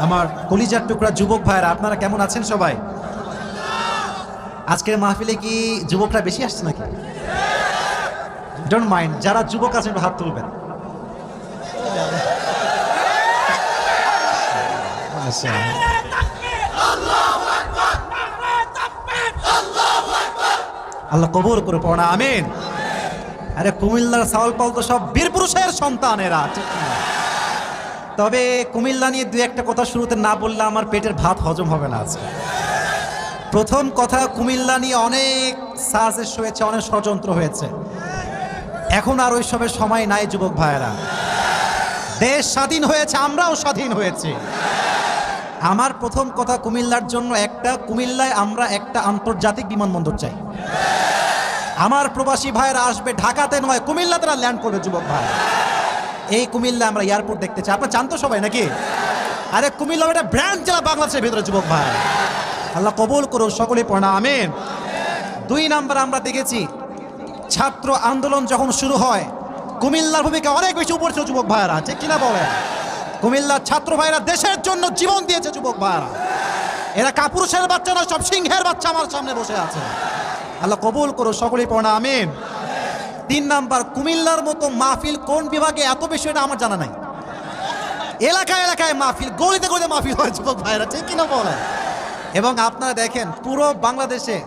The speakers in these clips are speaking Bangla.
আমার কলিজার টুকরা যুবক ভাইরা, আপনারা কেমন আছেন সবাই? আজকের মাহফিলে কি যুবকরা বেশি আসছে নাকি? ডোন্ট মাইন্ড, যারা যুবক আছেন একটু হাত তুলবেন। আল্লাহ কবুল করে পড়া, আমিন। আরে কুমিল্লার সাউলপাল তো সব বীর পুরুষের সন্তানেরা, ঠিক না? তবে কুমিল্লা নিয়ে দু একটা কথা শুরুতে না বললে আমার পেটের ভাত হজম হবে না আজকে। প্রথম কথা, কুমিল্লা নিয়ে অনেক সাজেশ হয়েছে, অনেক ষড়যন্ত্র হয়েছে। এখন আর ওইসবের সময় নাই যুবক ভাইয়েরা। দেশ স্বাধীন হয়েছে, আমরাও স্বাধীন হয়েছি। আমার প্রথম কথা কুমিল্লার জন্য একটা, কুমিল্লায় আমরা একটা আন্তর্জাতিক বিমানবন্দর চাই। আমার প্রবাসী ভাইয়েরা আসবে ঢাকাতে নয়, কুমিল্লাতে ল্যান্ড করবে যুবক ভাই। এই কুমিল্লা আমরা এয়ারপোর্ট দেখতে চাই। আপনারা জানতো সবাই নাকি? আরে কুমিল্লা একটা ব্র্যান্ড জেলা বাংলাদেশের ভিতরে যুবক ভাই। আল্লাহ কবুল করুন, সকলে পড়া, আমিন। 2 নাম্বার, আমরা দেখেছি ছাত্র আন্দোলন যখন শুরু হয় কুমিল্লার ভূমিকা অনেক বেশি উপর ছিল যুবক ভাইয়েরা, ঠিক কিনা বলেন? কুমিল্লার ছাত্র ভাইরা দেশের জন্য জীবন দিয়েছে যুবক ভাইয়েরা। এরা কাপুরুষের বাচ্চা না, সব সিংহের বাচ্চা আমার সামনে বসে আছে। আল্লাহ কবুল করুন, সকলে পড়া, আমিন। 3 নাম্বার, কুমিল্লার মতো মাহফিল কোন বিভাগে এত বেশি এটা আমার জানা নাই। এলাকায় এলাকায় মাহফিল, গলিতে গলিতে মাহফিল হয় যুবক ভাইরা, ঠিক কিনা বলেন? এবং আপনারা দেখেন পুরো বাংলাদেশে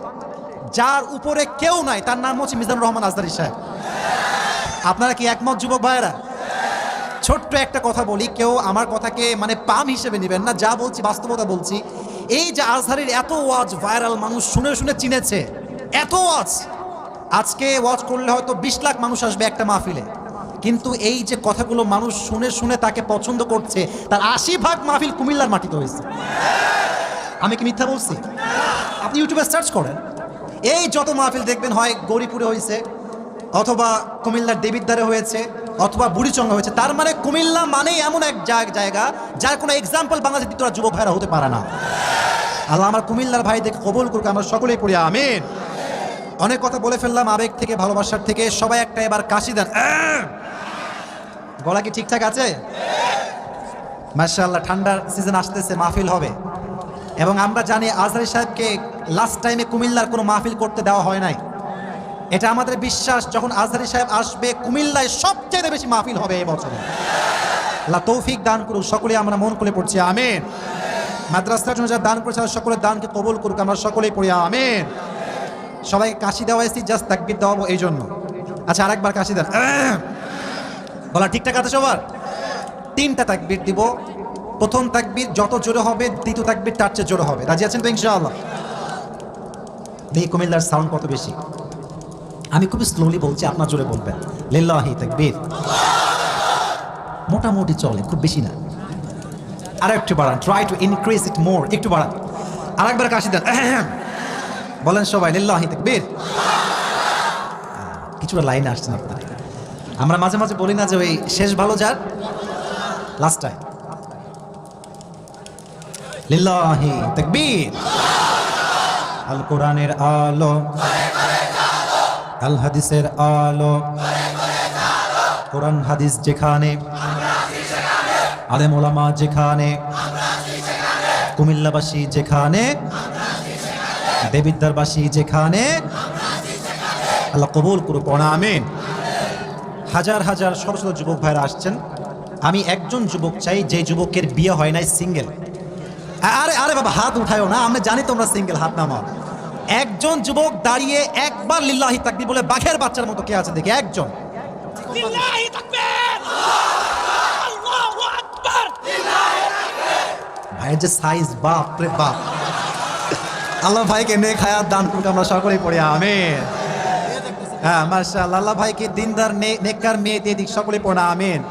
যার উপরে কেউ নাই তার নাম হচ্ছে মিজানুর রহমান আজহারী সাহেব। আপনারা কি একমত যুবক ভাইরা? ছোট্ট একটা কথা বলি, কেউ আমার কথাকে মানে পাম হিসেবে নেবেন না, যা বলছি বাস্তবতা বলছি। এই যে আজহারীর এত ওয়াজ ভাইরাল, মানুষ শুনে শুনে চিনেছে, এত ওয়াজ, আজকে ওয়াজ করলে হয়তো 20 লাখ মানুষ আসবে একটা মাহফিলে, কিন্তু এই যে কথাগুলো মানুষ শুনে শুনে তাকে পছন্দ করছে, তার 80% মাহফিল কুমিল্লার মাটিতে হয়েছে। আমি কি মিথ্যা বলছি? আপনি ইউটিউবে সার্চ করেন, এই যত মাহফিল দেখবেন হয় গৌরীপুরে হয়েছে, অথবা কুমিল্লার দেবিদ্বারে হয়েছে, অথবা বুড়িচঙ্গা হয়েছে। তার মানে কুমিল্লা মানেই এমন এক জায়গা যার কোনো এক্সাম্পল বাংলাদেশের দ্বিতীয় যুবক ভাইরা হতে পারে না। আল্লাহ আমার কুমিল্লার ভাইদেরকে কবুল করুক, আমরা সকলেই পড়ি, আমিন। অনেক কথা বলে ফেললাম আবেগ থেকে, ভালোবাসার থেকে। সবাই একটা এবার কাশি দেন। গলা কি ঠিকঠাক আছে? মাশাআল্লাহ, ঠান্ডার সিজন আসতেছে, মাহফিল হবে। এবং আমরা জানি আজহারী সাহেবকে লাস্ট টাইমে কুমিল্লার কোনো মাহফিল করতে দেওয়া হয় নাই। এটা আমাদের বিশ্বাস, যখন আজহারী সাহেব আসবে কুমিল্লায় সবচেয়ে বেশি মাহফিল হবে এই বছরে। আল্লাহ তৌফিক দান করুক, সকলে আমরা মন খুলে পড়ছি, আমিন। মাদ্রাসার জন্য যারা দান করেছে সকলের দানকে কবুল করুক, আমরা সকলেই পড়ি, আমিন। সবাইকে কাশি দেওয়া এসেছি, জাস্ট তাকবীর দেওয়াবো এই জন্য। আচ্ছা, আরেকবার কাশি দেন। বলা ঠিকঠাক আছে সবার? 3টা তাকবীর দিব। প্রথম তাকবীর যত জোরে হবে, দ্বিতীয় তাকবীর তার চেয়ে জোরে হবে। রাজি আছেন তো ইনশাআল্লাহ? দেখি কুমিল্লার সাউন্ড কত বেশি। আমি খুব স্লোলি বলছি, আপনার জোরে বলবেন। লিল্লাহি তাকবীর। মোটামুটি চলে, খুব বেশি না। আর একটু বাড়ান, ট্রাই টু ইনক্রিজ ইট মোর, একটু বাড়ান। আরেকবার কাশি দেন, বলেন সবাই লিল্লাহি তাকবীর। কিছুটা লাইনে আসছেন আপনারা। আমরা মাঝে মাঝে বলি না যে ওই শেষ ভালো যার লাস্ট টাইম। লিল্লাহি তাকবীর। আল কোরআনের আলো, আল হাদিসের আলো, কোরআন হাদিস যেখানে, আলেম ওলামা যেখানে, কুমিল্লাবাসী যেখানে, দেবিদ্বারবাসী যেখানে, আল্লাহ কবুল করুক, আমিন। হাজার হাজার শত শত যুবক ভাইরা আসছেন। আমি একজন যুবক চাই যে যুবকের বিয়ে হয় নাই, সিঙ্গেল। আরে আরে বাবা, হাত উঠায়ও না, আমরা জানি তোমরা সিঙ্গেল, হাত নামাও। একজন যুবক দাঁড়িয়ে একবার লিল্লাহি তাকবীর বলে বাঘের বাচ্চার মতো কে আছে দেখি, একজন। লিল্লাহি তাকবীর, আল্লাহু আকবার, লিল্লাহি তাকবীর। ভাইয়ের যে সাইজ, বাপ রে বাপ, আল্লাহ ভাইকে নেক হায়াত দান করুক, আমরা সকলেই পড়ি আমিন। হ্যাঁ মাশাআল্লাহ, আল্লাহ ভাইকে দিনদার নেককার মেয়ে দিয়ে দিক, সকলেই পড়া আমিন।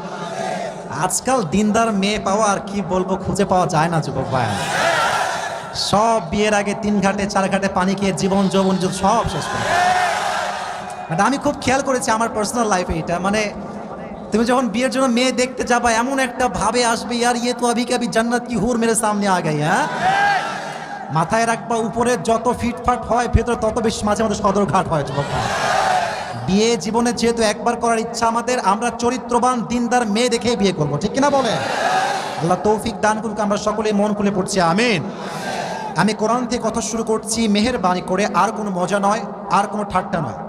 আজকাল দিনদার মেয়ে পাওয়া আর কি বলবো, খুঁজে পাওয়া যায় না যুবক ভাই। সব বিয়ের আগে 3 ঘাটে 4 ঘাটে পানি খেয়ে জীবন যৌবন সব শেষ করে। মানে আমি খুব খেয়াল করেছি আমার পার্সোনাল লাইফে এটা, মানে তুমি যখন বিয়ের জন্য মেয়ে দেখতে যাবা এমন একটা ভাবে আসবে, ইয়ার ইয়ে তো আভি কাভি জান্নাত কি হুর মেরে সামনে আ গই। হ্যাঁ, মাথায় রাখবা উপরে যত ফিটফাট হয় ভেতরে তত বেশি মাঝে মাঝে সদরঘাট হয় যুবক ভাই। বিয়ে জীবনে যেহেতু একবার করার ইচ্ছা আমাদের, আমরা চরিত্রবান দিনদার মেয়ে দেখে বিয়ে করবো, ঠিক কিনা বলে? আল্লাহ তৌফিক দান করুক, আমরা সকলে মন খুলে পড়ছি আমিন। আমি কোরআন থেকে কথা শুরু করছি মেহেরবানি করে, আর কোনো মজা নয়, আর কোনো ঠাট্টা নয়।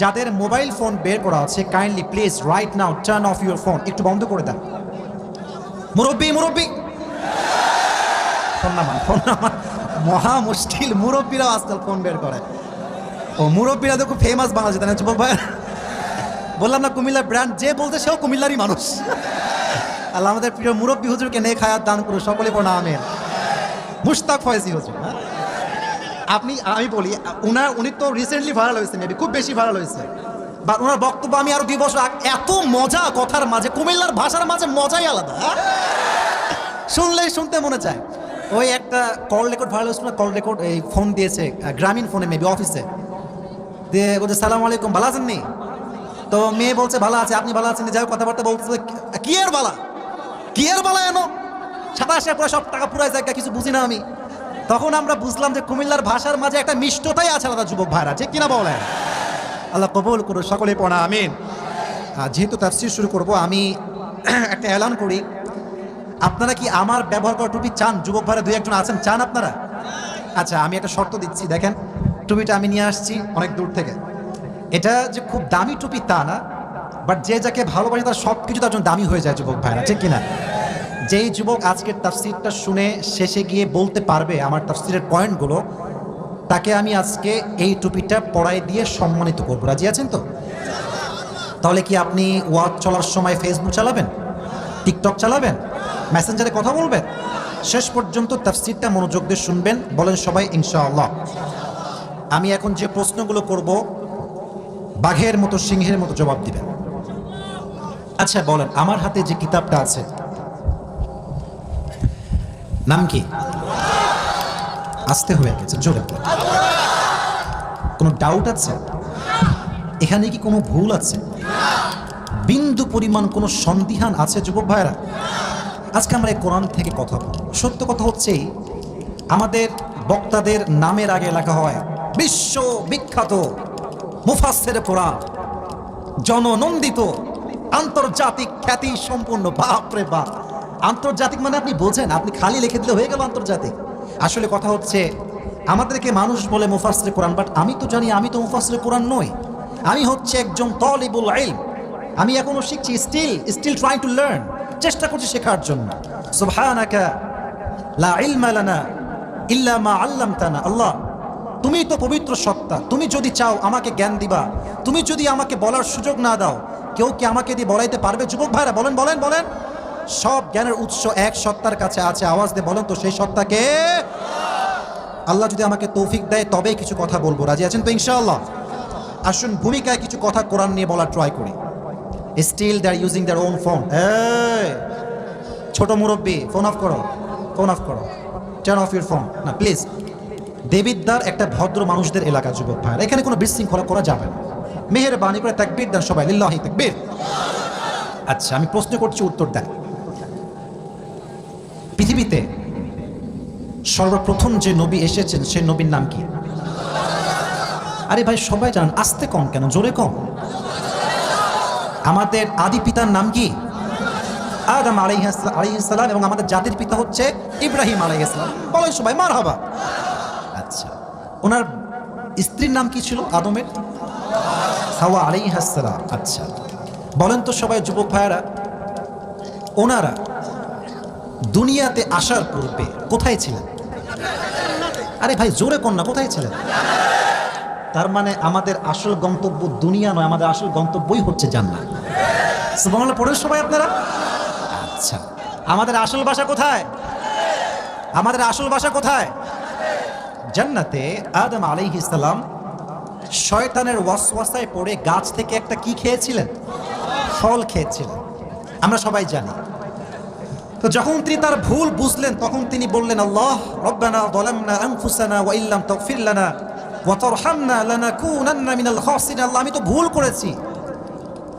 যাদের মোবাইল ফোন বের করা আছে kindly please right now turn off your phone, একটু বন্ধ করে দেন। মুরব্বি ফোন নামান মহা মুশকিল, মুরব্বীরাও আজকাল ফোন বের করে। ও মুরব্বীরা তো খুব ফেমাস বাংলাদেশে, তাই না যুবক ভাই? বললাম না কুমিল্লার ব্র্যান্ড, যে বলতে সেও কুমিল্লারই মানুষ। আল্লাহ আমাদের প্রিয় মুরব্বী হুজুরকে নেক হায়াত দান করুন, সকলে পড়া আমিন। মুশতাক ফয়েজি হুজুর, আমি বলি উনি তো রিসেন্টলি ভাইরাল হয়েছে, মেবি খুব বেশি ভাইরাল হয়েছে, বা ওনার বক্তব্য আমি আরো 2 বছর এত মজা কথার মাঝে, কুমিল্লার ভাষার মাঝে মজাই আলাদা, শুনলেই শুনতে মনে চায়। ওই একটা কল রেকর্ড ভাইরাল হয়েছিল, কল রেকর্ড এই ফোন দিয়েছে গ্রামীণ ফোনে, মেবি অফিসে দিয়ে বলছে সালাম আলাইকুম, ভালো আছেন নি? তো মেয়ে বলছে ভালো আছে, আপনি ভালো আছেন? যাই কথাবার্তা বলতেছে, কি এর বালা এনো সাদা আসে পুরো সব টাকা পুরাই জায়গা, কিছু বুঝি না আমি। তখন আমরা বুঝলাম যে কুমিল্লার ভাষার মাঝে একটা মিষ্টতাই আছে আলাদা যুবক ভাইরা, ঠিক কিনা বলেন? আল্লাহ কবুল করুন, সকলে পড়া আমিন। যেহেতু তাফসীর শুরু করব, আমি একটা এলান করি, আপনারা কি আমার ব্যবহার করা টুপি চান? যুবক ভাইরা 2-1 জন আছেন, চান আপনারা? আচ্ছা, আমি একটা শর্ত দিচ্ছি, দেখেন টুপিটা আমি নিয়ে আসছি অনেক দূর থেকে। এটা যে খুব দামি টুপি তা না, বাট যে যাকে ভালোবাসে তার সব কিছু তার জন্য দামি হয়ে যায় যুবক ভাইরা, ঠিক কিনা? যেই যুবক আজকের তাফসীরটা শুনে শেষে গিয়ে বলতে পারবে আমার তাফসীরের পয়েন্টগুলো, তাকে আমি আজকে এই টুপিটা পরাই দিয়ে সম্মানিত করবো। রাজি আছেন তো? তাহলে কি আপনি ওয়াজ চলার সময় ফেসবুক চালাবেন, টিকটক চালাবেন, মেসেঞ্জারে কথা বলবেন? শেষ পর্যন্ত তাফসীরটা মনোযোগ দিয়ে শুনবেন, বলেন সবাই ইনশাআল্লাহ। আমি এখন যে প্রশ্নগুলো করব বাঘের মতো সিংহের মতো জবাব দিবেন। আচ্ছা বলেন, আমার হাতে যে কিতাবটা আছে নাম কি? আসতে হয়ে গেছে, জোরে। কোনো ডাউট আছে এখানে? কি কোনো ভুল আছে? বিন্দু পরিমাণ কোনো সন্দিহান আছে যুবক ভাইরা? আজকে আমরা এই কোরআন থেকে কথা বলব। সত্য কথা হচ্ছেই আমাদের বক্তাদের নামের আগে লেখা হয় বিশ্ব বিখ্যাত মুফাসসির কোরআন, জননন্দিত, আন্তর্জাতিক খ্যাতি সম্পূর্ণ। বাপ রে বাপ, আন্তর্জাতিক মানে আপনি বোঝেন, আপনি খালি লিখে দিলে হয়ে গেল আন্তর্জাতিক। আসলে কথা হচ্ছে আমাদেরকে মানুষ বলে মুফাসসির কোরআন, বাট আমি তো জানি আমি তো মুফাসসির কোরআন নই। আমি হচ্ছে একজন তালিবুল ইলম, আমি এখনো শিখছি, স্টিল ট্রাইং টু লার্ন, চেষ্টা করছি শেখার জন্য। সুবহানাকা লা ইলমা লানা ইল্লা মা আল্লামতানা। আল্লাহ তুমি তো পবিত্র সত্তা, তুমি যদি চাও আমাকে জ্ঞান দিবা, তুমি যদি আমাকে বলার সুযোগ না দাও, কেউ কি আমাকে দিয়ে বলাইতে পারবে? যুবক ভাইরা বলেন বলেন বলেন। সব জ্ঞানের উৎস এক সত্তার কাছে আছে, আওয়াজ দিয়ে বলেন তো সেই সত্তাকে। আল্লাহ যদি আমাকে তৌফিক দেয় তবেই কিছু কথা বলবো। রাজি আছেন তো ইনশাআল্লাহ? আসুন ভূমিকায় কিছু কথা কোরআন নিয়ে বলার ট্রাই করি। Still they are using their own phone. ছোট মুরব্বী, ফোন অফ করো, টার্ন অফ ইউর ফোন না প্লিজ। দেবিদ্বার একটা ভদ্র মানুষদের এলাকা যুবক ভাইরা, এখানে কোনো বিশৃঙ্খলা করা যাবে না। মেহেরবানি করে তাকবীর দেন সবাই, লিল্লাহি তাকবীর। আচ্ছা, আমি প্রশ্ন করছি, উত্তর দেন। পৃথিবীতে সর্বপ্রথম যে নবী এসেছেন সেই নবীর নাম কি? আরে ভাই সবাই জানেন, আস্তে কম কেন, জোরে কম। আমাদের আদি পিতার নাম কি? আদম আলাইহিস সালাম, এবং আমাদের জাতির পিতা হচ্ছে ইব্রাহিম আলাইহিস সালাম। বলেন সবাই মারহাবা। আচ্ছা, ওনার স্ত্রীর নাম কি ছিল আদমের? হাওয়া আলাইহিস সালাম। আচ্ছা বলেন তো সবাই যুবক ভাইয়েরা, ওনারা দুনিয়াতে আসার পূর্বে কোথায় ছিলেন? আরে ভাই জোরে কন্যা, কোথায় ছিলেন? তার মানে আমাদের আসল গন্তব্য দুনিয়া নয়, আমাদের আসল গন্তব্যই হচ্ছে জান্নাত। সুবহানাল্লাহ পড়েন সবাই আপনারা। আচ্ছা, আমাদের আসল বাসা কোথায়? আমাদের আসল বাসা কোথায়? জান্নাতে আদম আলাইহিস সালাম শয়তানের ওয়াসওয়াসায় পড়ে গাছ থেকে একটা কি খেয়েছিলেন? ফল খেয়েছিলেন, আমরা সবাই জানি। তো যখন তিনি তার ভুল বুঝলেন তখন তিনি বললেন, আল্লাহ রব্বানা যালামনা আনফুসানা ওয়া ইল্লাম তাগফির লানা ওয়া তারহামনা লানাকুনান্না মিনাল খাসিরিন। আল্লাহ, আমি তো ভুল করেছি,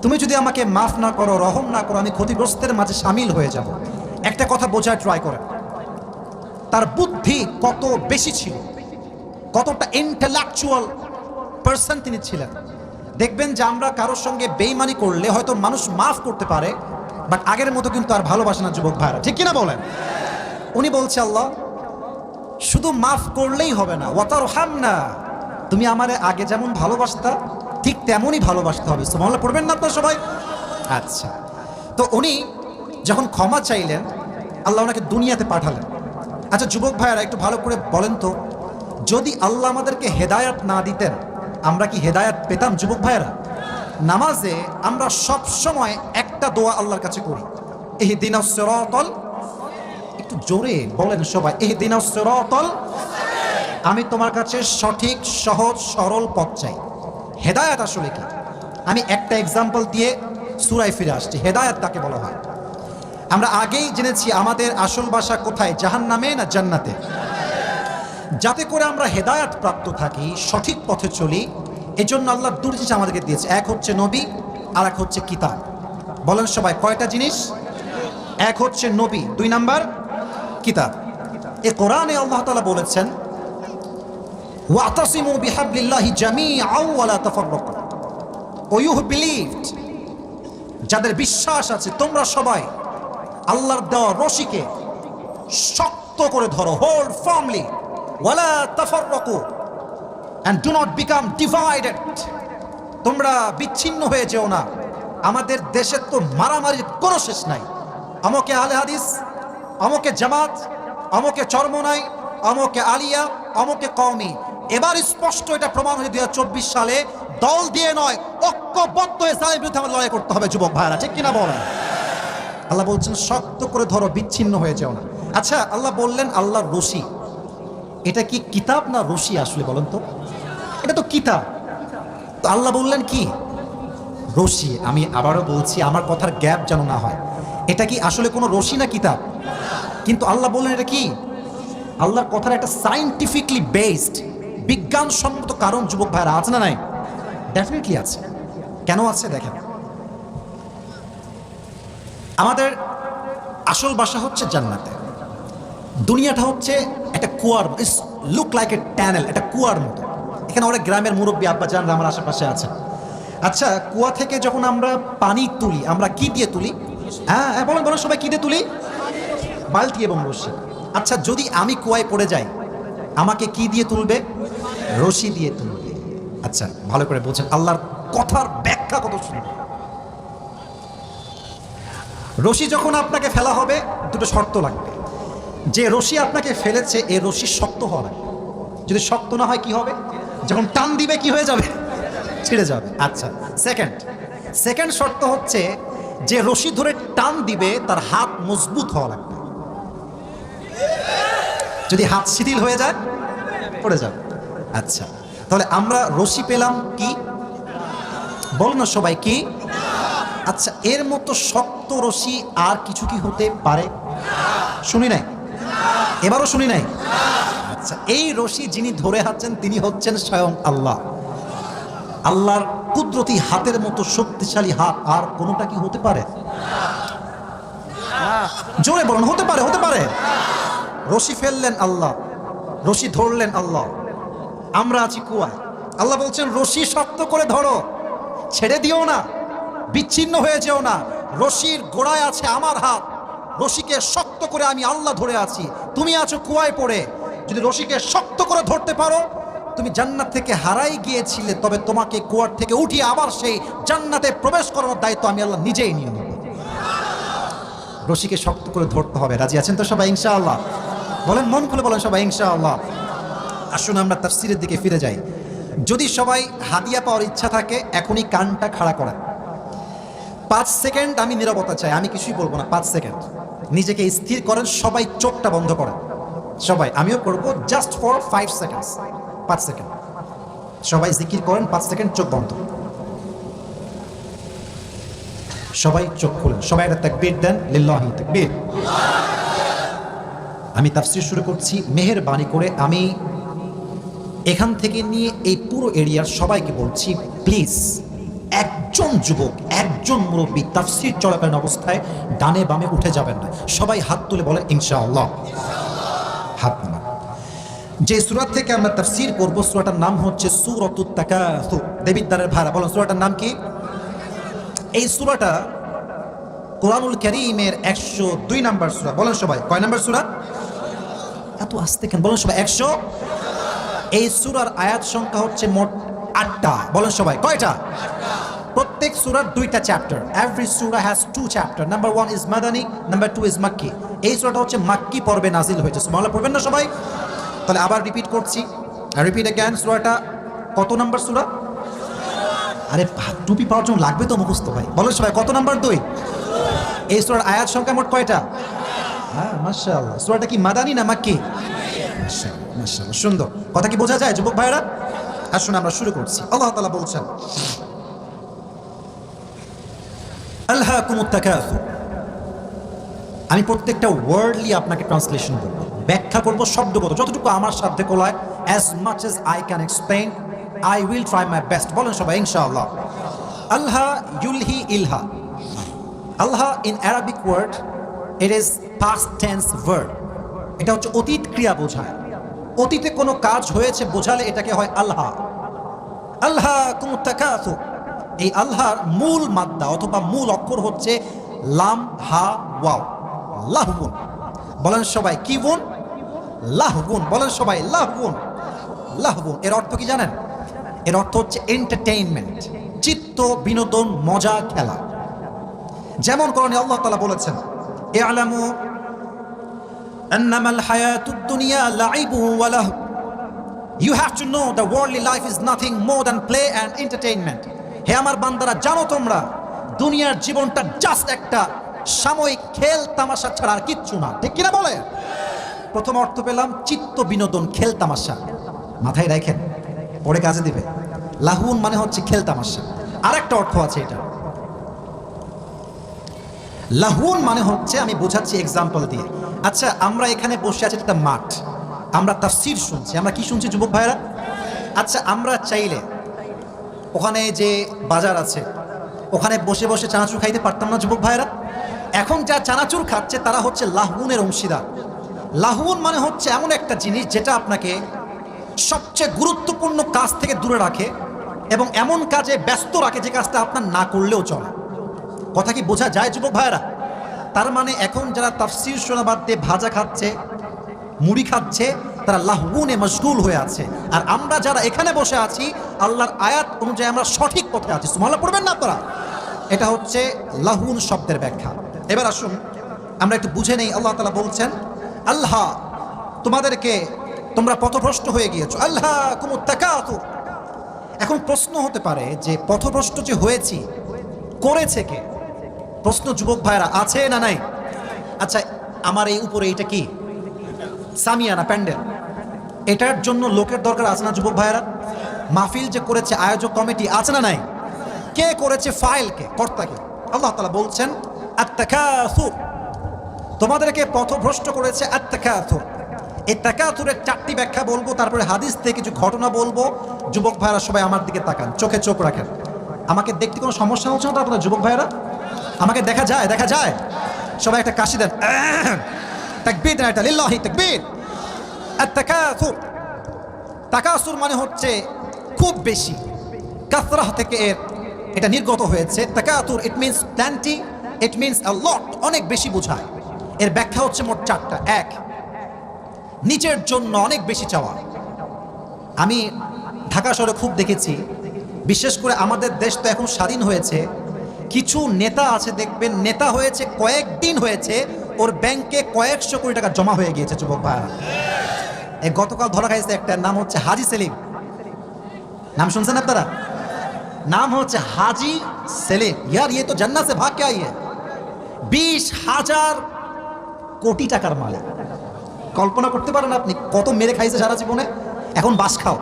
তুমি যদি আমাকে মাফ না করো, রহম না করো, আমি ক্ষতিগ্রস্তের মাঝে শামিল হয়ে যাব। একটা কথা বোঝার ট্রাই করেন, তার বুদ্ধি কত বেশি ছিল, কতটা ইন্টেলেকচুয়াল পার্সন তিনি ছিলেন। দেখবেন যে আমরা কারোর সঙ্গে বেইমানি করলে হয়তো মানুষ মাফ করতে পারে, বাট আগের মতো কিন্তু আর ভালোবাসে না যুবক ভাইরা, ঠিক কিনা বলেন? উনি বলছে, আল্লাহ শুধু মাফ করলেই হবে না, ওয়াতারহামনা, তুমি আমারে আগে যেমন ভালোবাসতা ঠিক তেমনই ভালোবাসতে হবে। সুবহানাল্লাহ পড়বেন না আপনারা সবাই? আচ্ছা, তো উনি যখন ক্ষমা চাইলেন আল্লাহ ওনাকে দুনিয়াতে পাঠালেন। আচ্ছা যুবক ভাইয়ারা একটু ভালো করে বলেন তো, যদি আল্লাহ আমাদেরকে হেদায়াত না দিতেন আমরা কি হেদায়াত পেতাম? যুবক ভাইয়ারা, নামাজে আমরা সব সময় একটা দোয়া আল্লাহর কাছে করি, ইহদিনাস সিরাতাল, একটু জোরে বলেন সবাই, ইহদিনাস সিরাতাল, আমি তোমার কাছে সঠিক সহজ সরল পথ চাই। হেদায়াত আসলে কি? আমি একটা এক্সাম্পল দিয়ে সূরায় ফিরে আসছি। হেদায়াত কাকে বলা হয়? আমরা আগেই জেনেছি আমাদের আসল বাসা কোথায়, জাহান্নামে না জান্নাতে? যাতে করে আমরা হেদায়াত প্রাপ্ত থাকি, সঠিক পথে চলি, এজন্য আল্লাহ দুটো জিনিস আমাদেরকে দিয়েছে, এক হচ্ছে নবী আর এক হচ্ছে কিতাব। বলেন সবাই কয়টা জিনিস? এক হচ্ছে নবী, দুই নাম্বার কিতাব। এই কোরআনে আল্লাহ তাআলা বলেছেন, ওয়াতাসিমু বিহাবলিল্লাহি জামিআন ওয়া লা তাফাররাকু। ও ইউ বিলিভড, যাদের বিশ্বাস আছে তোমরা সবাই আল্লাহর দেওয়া রশিকে শক্ত করে ধরো, হোল্ড ফার্মলি, ওয়া লা তাফাররাকু, and do not become divided, তোমরা বিচ্ছিন্ন হয়ে যেও না। আমাদের দেশে তো মারামারির কোনো শেষ নাই, আমকে আলে হাদিস, আমকে জামাত, আমকে চরমনাই, আমকে আলিয়া, আমকে কওমি। এবার স্পষ্ট এটা প্রমাণ হয়ে 2024 সালে দল দিয়ে নয়, ঐক্যবদ্ধ হয়ে জালেমের বিরুদ্ধে আমাদের লড়াই করতে হবে যুবক ভাইরা, ঠিক কিনা বলেন? আল্লাহ বলছেন শক্ত করে ধরো, বিচ্ছিন্ন হয়ে যেও না। আচ্ছা আল্লাহ বললেন আল্লাহর রশি, এটা কি কিতাব না রশি আসলে বলেন তো? এটা তো কিতাব। তো আল্লাহ বললেন কি? রশি। আমি আবারও বলছি, আমার কথার গ্যাপ যেন না হয়, এটা কি আসলে কোনো রশি না কিতাব? কিন্তু আল্লাহ বললেন এটা কি? আল্লাহর কথার একটা সায়েন্টিফিকলি বেসড, বিজ্ঞানসম্মত কারণ যুবক ভাইরা আছে না নাই? ডেফিনেটলি আছে। কেন আছে দেখেন, আমাদের আসল বাসা হচ্ছে জান্নাতে, দুনিয়াটা হচ্ছে একটা কুয়ার, লুক লাইক এ ট্যানেল, একটা কুয়ার মতো। এখানে অনেক গ্রামের মুরব্বী আব্বা জানরা আমার আশেপাশে আছেন। আচ্ছা কুয়া থেকে যখন আমরা পানি তুলি আমরা কি দিয়ে তুলি? হ্যাঁ হ্যাঁ বলেন বলেন সবাই, কি দিয়ে তুলি? বালতি এবং রশি। আচ্ছা যদি আমি কুয়ায় পড়ে যাই আমাকে কি দিয়ে তুলবে? রশি দিয়ে তুলবে। আচ্ছা ভালো করে বলছেন, আল্লাহর কথার ব্যাখ্যা কত সুন্দর। রশি যখন আপনাকে ফেলা হবে দুটো শর্ত লাগবে, যে রশি আপনাকে ফেলেছে এই রশি শক্ত হওয়া লাগবে। যদি শক্ত না হয় কি হবে? যখন টান দিবে কি হয়ে যাবে? ছিঁড়ে যাবে। আচ্ছা সেকেন্ড শর্ত হচ্ছে যে রশি ধরে টান দিবে তার হাত মজবুত হওয়া লাগবে। যদি হাত শিথিল হয়ে যায় পড়ে যাবে। আচ্ছা তাহলে আমরা রশি পেলাম কি? বল না সবাই কি? আচ্ছা এর মতো শক্ত রশি আর কিছু কি হতে পারে? শুনি নাই, এবারও শুনি নাই। আচ্ছা এই রশি যিনি ধরে আছেন তিনি হচ্ছেন স্বয়ং আল্লাহ। আল্লাহর কুদরতি হাতের মতো শক্তিশালী হাত আর কোনোটা কি হতে পারে? জোরে বলুন, হতে পারে? হতে পারে। রশি ফেললেন আল্লাহ, রশি ধরলেন আল্লাহ, আমরা আছি কুয়ায়। আল্লাহ বলছেন রশি শক্ত করে ধরো, ছেড়ে দিও না, বিচ্ছিন্ন হয়ে যেও না। রশির গোড়ায় আছে আমার হাত, রশিকে শক্ত করে আমি আল্লাহ ধরে আছি। তুমি আছো কুয়ায় পড়ে, যদি রশিকে শক্ত করে ধরতে পারো তুমি জান্নাত থেকে হারাই গিয়েছিলে, তবে তোমাকে কুয়ার থেকে উঠিয়ে আবার সেই জান্নাতে প্রবেশ করানোর দায়িত্ব আমি আল্লাহ নিজেই নিয়ে নেব। রশিকে শক্ত করে ধরতে হবে। রাজি আছেন তো সবাই ইনশাআল্লাহ? বলেন, মন খুলে বলেন সবাই ইনশাআল্লাহ। আসুন আমরা তাফসীরের দিকে ফিরে যাই। যদি সবাই হাদিয়া পাওয়ার ইচ্ছা থাকে এখনই কানটা খাড়া করেন। 5 সেকেন্ড আমি নীরবতা চাই, আমি কিছুই বলবো না। 5 সেকেন্ড নিজেকে স্থির করেন, সবাই চোখটা বন্ধ করেন। সবাই, আমিও করব জাস্ট ফর 5 সেকেন্ডস, 5 সেকেন্ড। সবাই জিকির করেন 5 সেকেন্ড, চোখ বন্ধ। সবাই চোখ খুলেন, সবাই একটা তাকবীর দেন, লিল্লাহি তাকবীর। আমি তাফসীর শুরু করছি। মেহেরবানি করে আমি এখান থেকে নিয়ে এই পুরো এরিয়ার সবাইকে বলছি, প্লিজ একজন যুবক, একজন মুরব্বী তাফসীর চলাকালীন অবস্থায় ডানে বামে উঠে যাবেন না। সবাই হাত তুলে বলেন ইনশাআল্লাহ। হাত নামান। যে সূরা থেকে আমরা তাফসীর করব, সূরাটার নাম হচ্ছে সূরাতুত তাকাসুর। দেবিদ্বারের ভাড়া বলেন সূরাটার নাম কি? এই সূরাটা কোরআনুল কারীমের 102 নম্বর সূরা। বলেন সবাই, কয় নম্বর সূরা? এত আস্তে কেন? বলেন সবাই 100। এই সূরার আয়াত সংখ্যা হচ্ছে মোট 8টা। বলেন সবাই, কয়টা? প্রত্যেক সূরার 2টা chapter. Every surah has 2 chapter. Number 1 is Madani, number 2 is Makki. এই সূরাটা হচ্ছে মাক্কি পর্বে নাজিল হয়েছে। সুবহানাল্লাহ পড়বেন না সবাই? তাহলে আবার রিপিট করছি, রিপিট अगेन। সূরাটা কত নম্বর সূরা? আরে টুপি পাওয়ার জন্য লাগবে তো মুখস্থ ভাই। বলেন সবাই, কত নাম্বার 2? এই সূরার আয়াত সংখ্যা মোট কয়টা? হ্যাঁ, মাশাআল্লাহ। সূরাটা কি মাদানী না মাক্কি? মাশাআল্লাহ, মাশাআল্লাহ, সুন্দর। কথা কি বোঝা যায় যুবক ভাইরা? আসুন আমরা শুরু করছি। আল্লাহ তাআলা বলছেন, আলহাকুমুত তাকাসুর। আমি প্রত্যেকটা ওয়ার্ডলি আপনাকে ট্রান্সলেশন করব, ব্যাখ্যা করব শব্দগত, যতটুকু আমার সাধ্যে কোলায়। As much as I can explain, I will try my best. বলেন সবাই ইনশাআল্লাহ। আল্লাহ ইউলহি ইলহা। Allah in Arabic word, it is past tense verb. এটা হচ্ছে অতীত ক্রিয়া বোঝায়। অতীতে কোনো কাজ হয়েছে বোঝালে এটাকে হয় আল্লাহ। আলহাকুমুত তাকাসুর। এই আল্লাহর মূল মাদ্দা অথবা মূল অক্ষর হচ্ছে লাম হা ওয়াও, লাহবুন। বলেন সবাই কি বুন? লাহবুন। বলেন সবাই লাহবুন, লাহবুন। এর অর্থ কি জানেন? এর অর্থ হচ্ছে এন্টারটেইনমেন্ট, চিত্ত বিনোদন, মজা, খেলা। যেমন কোরআনে আল্লাহ তাআলা বলেছেন, ইআলামু আন্নামাল হায়াতুদ দুনিয়া লাইবুন ওয়া লাহব। You have to know the worldly life is nothing more than play and entertainment. হে আমার বান্দারা, জানো তোমরা দুনিয়ার জীবনটা জাস্ট একটা সাময়িক খেল তামাশা ছাড়া আর কিচ্ছু না। ঠিক কিনা বলে? প্রথম অর্থ পেলাম চিত্ত বিনোদন, খেল তামাশা। মাথায় রাখেন, পরে কাজে দিবে। লাহুন মানে হচ্ছে খেল তামাশা। আরেকটা অর্থ আছে এটা। লাহুন মানে হচ্ছে, আমি বোঝাচ্ছি এক্সাম্পল দিয়ে। আচ্ছা, আমরা এখানে বসে আছি, একটা মাঠ, আমরা তাফসীর শুনছি। আমরা কি শুনছি যুবক ভাইরা? আচ্ছা, আমরা চাইলে ওখানে যে বাজার আছে ওখানে বসে বসে চানাচুর খাইতে পারতাম না যুবক ভাইরা? এখন যা চানাচুর খাচ্ছে তারা হচ্ছে লাহুনের অংশীদার। লাহুন মানে হচ্ছে এমন একটা জিনিস যেটা আপনাকে সবচেয়ে গুরুত্বপূর্ণ কাজ থেকে দূরে রাখে এবং এমন কাজে ব্যস্ত রাখে যে কাজটা আপনার না করলেও চলে। কথা কি বোঝা যায় যুবক ভাইরা? তার মানে এখন যারা তাফসীর শোনা বাদ দিয়ে ভাজা খাচ্ছে, মুড়ি খাচ্ছে, তারা লাহউনে মশগুল হয়ে আছে। আর আমরা যারা এখানে বসে আছি, আল্লাহর আয়াত অনুযায়ী আমরা সঠিক পথে আছি। সুবহানাল্লাহ পড়বেন না আপনারা? এটা হচ্ছে লাহুন শব্দের ব্যাখ্যা। এবার আসুন আমরা একটু বুঝে নেই। আল্লাহ তাআলা বলছেন, আল্লাহ তোমাদেরকে, তোমরা পথভ্রষ্ট হয়ে গিয়েছো। আলহাকুমুত তাকাসুর। এখন প্রশ্ন হতে পারে যে পথভ্রষ্ট যে হয়েছি, করেছে কে? প্রশ্ন যুবক ভাইরা আছে না নাই? আচ্ছা, আমার এই উপরে এটা কি? সামিয়ানা, প্যান্ডেল। এটার জন্য লোকের দরকার আছে না যুবক ভাইরা? মাহফিল যে করেছে আয়োজক কমিটি, আছে না নাই? কে করেছে? ফাইলকে, কর্তাকে। আল্লাহ তাআলা বলছেন আত-তাকাসুর, তোমাদেরকে পথভ্রষ্ট করেছে আত-তাকাসুর। এই তাকাসুরের 4টি ব্যাখ্যা বলবো, তারপরে হাদিস থেকে কিছু ঘটনা বলবো। যুবক ভাইরা সবাই আমার দিকে তাকান, চোখে চোখ রাখেন। আমাকে দেখতে কোনো সমস্যা হচ্ছে না তো আপনারা যুবক ভাইরা? আমাকে দেখা যায়? দেখা যায়? সবাই একটা কাশি দেন, তাকবীর দেন একটা, লিল্লাহি তাকবীর। আত-তাকাসুর, তাকাসুর মানে হচ্ছে খুব বেশি। কাসরাহ থেকে এটা নির্গত হয়েছে। Takathur, it means plenty, it means a lot, অনেক বেশি বোঝায়। এর ব্যাখ্যা হচ্ছে মোট 4টা। 1, নিজের জন্য অনেক বেশি চাওয়া। আমি ঢাকা শহরে খুব দেখেছি, বিশেষ করে আমাদের দেশ তো এখন স্বাধীন হয়েছে, কিছু নেতা আছে দেখবেন, নেতা হয়েছে কয়েকদিন হয়েছে, ওর ব্যাংকে কয়েকশো কোটি টাকা জমা হয়ে গিয়েছে যুবক ভাইরা। গতকাল ধরা খাইছে একটা, নাম হচ্ছে হাজি সেলিম। নাম শুনছেন আপনারা? নাম হচ্ছে হাজি সেলিম। ইয়ার ইয়ে তো জান্নাত সে ভাগ কে আই হ্যায়। 20,000 কোটি টাকার মালিক। কল্পনা করতে পারেন আপনি কত মেরে খাইছে সারা জীবনে? এখন বাস খাও,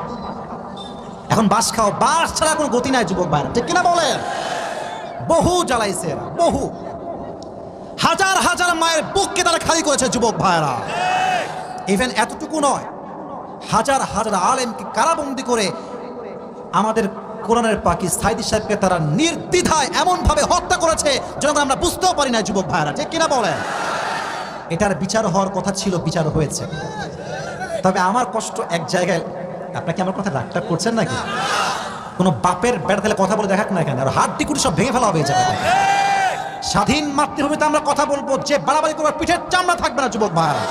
এখন বাস খাও, বাস ছাড়া কোনো গতি নাই যুবক ভাইরা, ঠিক কিনা বলেন? বহু জ্বালাইছে এরা, বহু হাজার হাজার মায়ের বুককে তারা খালি করেছে যুবক ভাইরা। ইভেন এতটুকু নয়, হাজার হাজার আলেমকে কারাবন্দি করে আমাদের কোরআনের পাখি সাইদি সাহেবকে তারা নির্দ্বিধায় এমনভাবে হত্যা করেছে যেন আমরা বুঝতেও পারি না যুবক ভাইরা, ঠিক কিনা বলেন? এটার বিচার হওয়ার কথা ছিল, বিচার হয়েছে। তবে আমার কষ্ট এক জায়গায়, আপনাকে আমার কথা রাগটা করছেন নাকি? কোনো বাপের বেড়া তাহলে কথা বলে দেখাক না কেন, আর হাত টিকুটি সব ভেঙে ফেলা হবে এই জায়গায়। স্বাধীন মাতৃভূমিতে আমরা কথা বলবো, যে বাড়াবাড়ি করবার পিঠের চামড়া থাকবে না যুবক ভাইরা।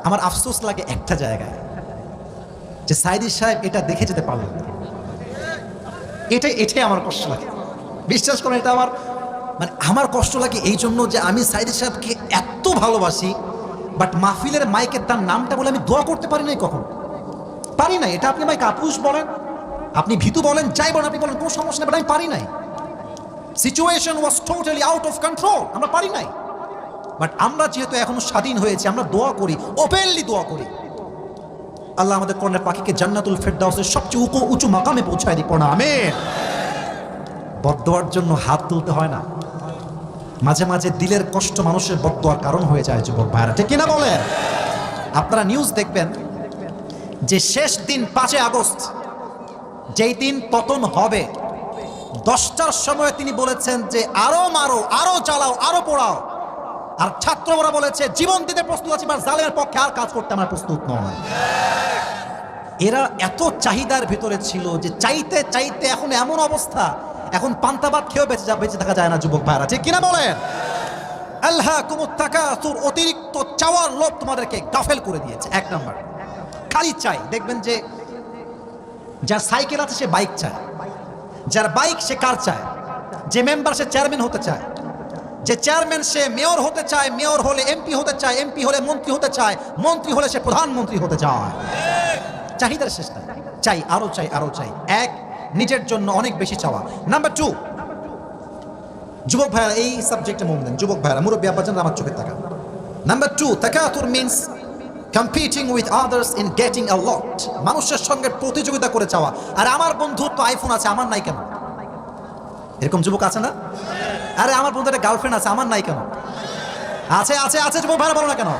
আমার আফসোস লাগে একটা জায়গায়, যে সাইদি সাহেব এটা দেখে যেতে পারলেন না। এটাই আমার কষ্ট লাগে, বিশ্বাস করেন। এটা আমার কষ্ট লাগে এই জন্য যে আমি সাইদি সাহেবকে এত ভালোবাসি, বাট মাহফিলের মাইকে তার নামটা বলে আমি দোয়া করতে পারি নাই, কখন পারি নাই। এটা আপনি আমায় কাপুরুষ বলেন, আপনি ভীতু বলেন, যাই বলেন, আপনি বলেন, কোনো সমস্যা নেই, বাট আমি পারি নাই। Situation was totally out of control, আমরা পারি নাই। বাট আমরা যেহেতু এখনো স্বাধীন হয়েছি, আমরা দোয়া করি, ওপেনলি দোয়া করি, আল্লাহ আমাদের কোরআনের পাখিকে জান্নাতুল ফেরদাউসের সবচেয়ে উঁচু মাকামে পৌঁছায় দিই, পড়া আমিন। বদদোয়ার জন্য হাত তুলতে হয় না, মাঝে মাঝে দিলের কষ্ট মানুষের বদদোয়ার কারণ হয়ে যায় যুবক ভাইরা, ঠিক কিনা বলেন? আপনারা নিউজ দেখবেন যে শেষ দিন 5 আগস্ট, যেই দিন পতন হবে, 10টার সময় তিনি বলেছেন যে আরো মারো, আরো চালাও, আরো পোড়াও। আর ছাত্ররা বলেছে জীবন দিতে প্রস্তুত আছি, বা জালেমের পক্ষে আর কাজ করতে আমরা প্রস্তুত নয়। এরা এত চাহিদার ভিতরে ছিল যে চাইতে চাইতে এখন এমন অবস্থা, এখন পান্তাবাদ খেয়েও বেঁচে থাকা যায় না যুবক ভাইরা, ঠিক কিনা বলেন? আল্লাহকুমুত তাকাসুর, অতিরিক্ত চাওয়ার লোভ তোমাদেরকে গাফেল করে দিয়েছে। এক নাম্বার, খালি চাই। দেখবেন যে যার সাইকেল আছে সে বাইক চায়, যার বাইক সে কার চায়, যে মেম্বার সে চেয়ারম্যান হতে চায়, যে চেয়ারম্যান সে মেয়র হতে চায়, মেয়র হলে এমপি হতে চায়, এমপি হলে মন্ত্রী হতে চায়, মন্ত্রী হলে সে প্রধানমন্ত্রী হতে চায়। চাহিদার শেষ নাই, চাই, আরো চাই, আরো চাই। এক, নিজের জন্য অনেক বেশি চাওয়া। নাম্বার 2, যুবক ভাইরা এই সাবজেক্টে মন দেন, যুবক ভাইরা, মুরব্বী আব্বাজান আমার চোখে তাকা। Number 2, Takathur means competing with others in getting a lot, মানুষের সঙ্গে প্রতিযোগিতা করে চাওয়া। আর আমার বন্ধুর তো আইফোন আছে, আমার নাই কেন? এরকম যুবক আছে না? আরে আমার বন্ধুর একটা গার্লফ্রেন্ড আছে, আমার নাই কেন? আছে আছে আছে, যুবক ভাইরা বলো না কেন?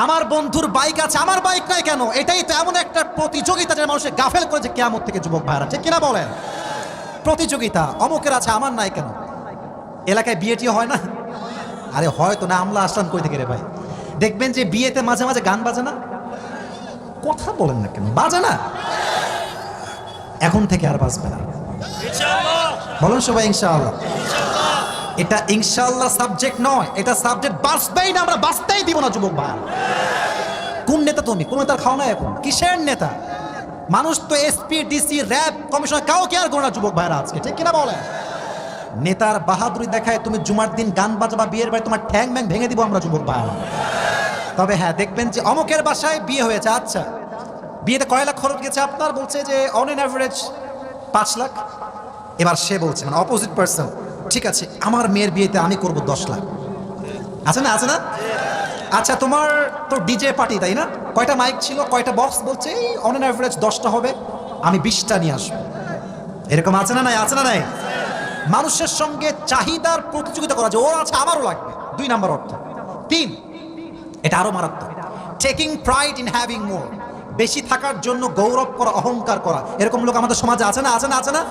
আমার বন্ধুর বাইক আছে, আমার বাইক নাই কেন? এটাই তো এমন একটা প্রতিযোগিতা যে মানুষের গাফেল করেছে কিয়ামত থেকে যুবক ভাইরা, ঠিক কিনা বলেন? প্রতিযোগিতা, অমুকের আছে, আমার নাই কেন? এলাকায় বিয়েটি হয় না? আরে হয়তো না, আমলা আসলাম কই থেকে রে ভাই? দেখবেন যে বিয়েতে মাঝে মাঝে গান বাজে না? কথা বলেন না কেন? বাজে না? এখন থেকে আর বাজবে না, বলুন সবাই ইনশাআল্লাহ। এটা ইনশাআল্লাহ সাবজেক্ট নয়, এটা সাবজেক্ট বাঁচবেই না, আমরা বাঁচতেই দিব না যুবক ভাই। কোন নেতা তুমি? কোন নেতার খাও না এখন? কিসের নেতা? মানুষ তো এসপি, ডিসি, র্যাব, কমিশনার কাউকে আর করে না যুবক ভাইরা আজকে, ঠিক কিনা বলেন? নেতার বাহাদুরি দেখায় তুমি জুমার দিন গান বাজাবা, বিয়ের বাড়ি তোমার ঠ্যাং ম্যাং ভেঙে দিব আমরা যুবক ভাইরা। তবে হ্যাঁ, দেখবেন যে অমুকের বাসায় বিয়ে হয়েছে, আচ্ছা বিয়েতে কয় লাখ খরচ গেছে আপনার? বলছে যে অন এন অ্যাভারেজ 5 লাখ। এবার সে বলছে, মানে অপোজিট পার্সন, ঠিক আছে আমার মেয়ের বিয়েতে আমি করব 10 লাখ। আছে না, আছে না? আচ্ছা তোমার তো ডিজে পার্টি, তাই না? কয়টা মাইক ছিল, কয়টা বক্স? বলছে অন এন অ্যাভারেজ 10টা হবে, আমি 20টা নিয়ে আসবো। এরকম আছে না নাই? আছে না নাই? মানুষের সঙ্গে চাহিদার প্রতিযোগিতা করা, যে ওর আছে আমারও লাগবে, 2 নাম্বার অর্থ। 3, এটা আরো মারাত্মক, টেকিং প্রাইড ইন হ্যাভিং মোর, বেশি থাকার জন্য গৌরব করা, অহংকার করা। এরকম লোক আমাদের সমাজে আছে না, আছে না, আছে না?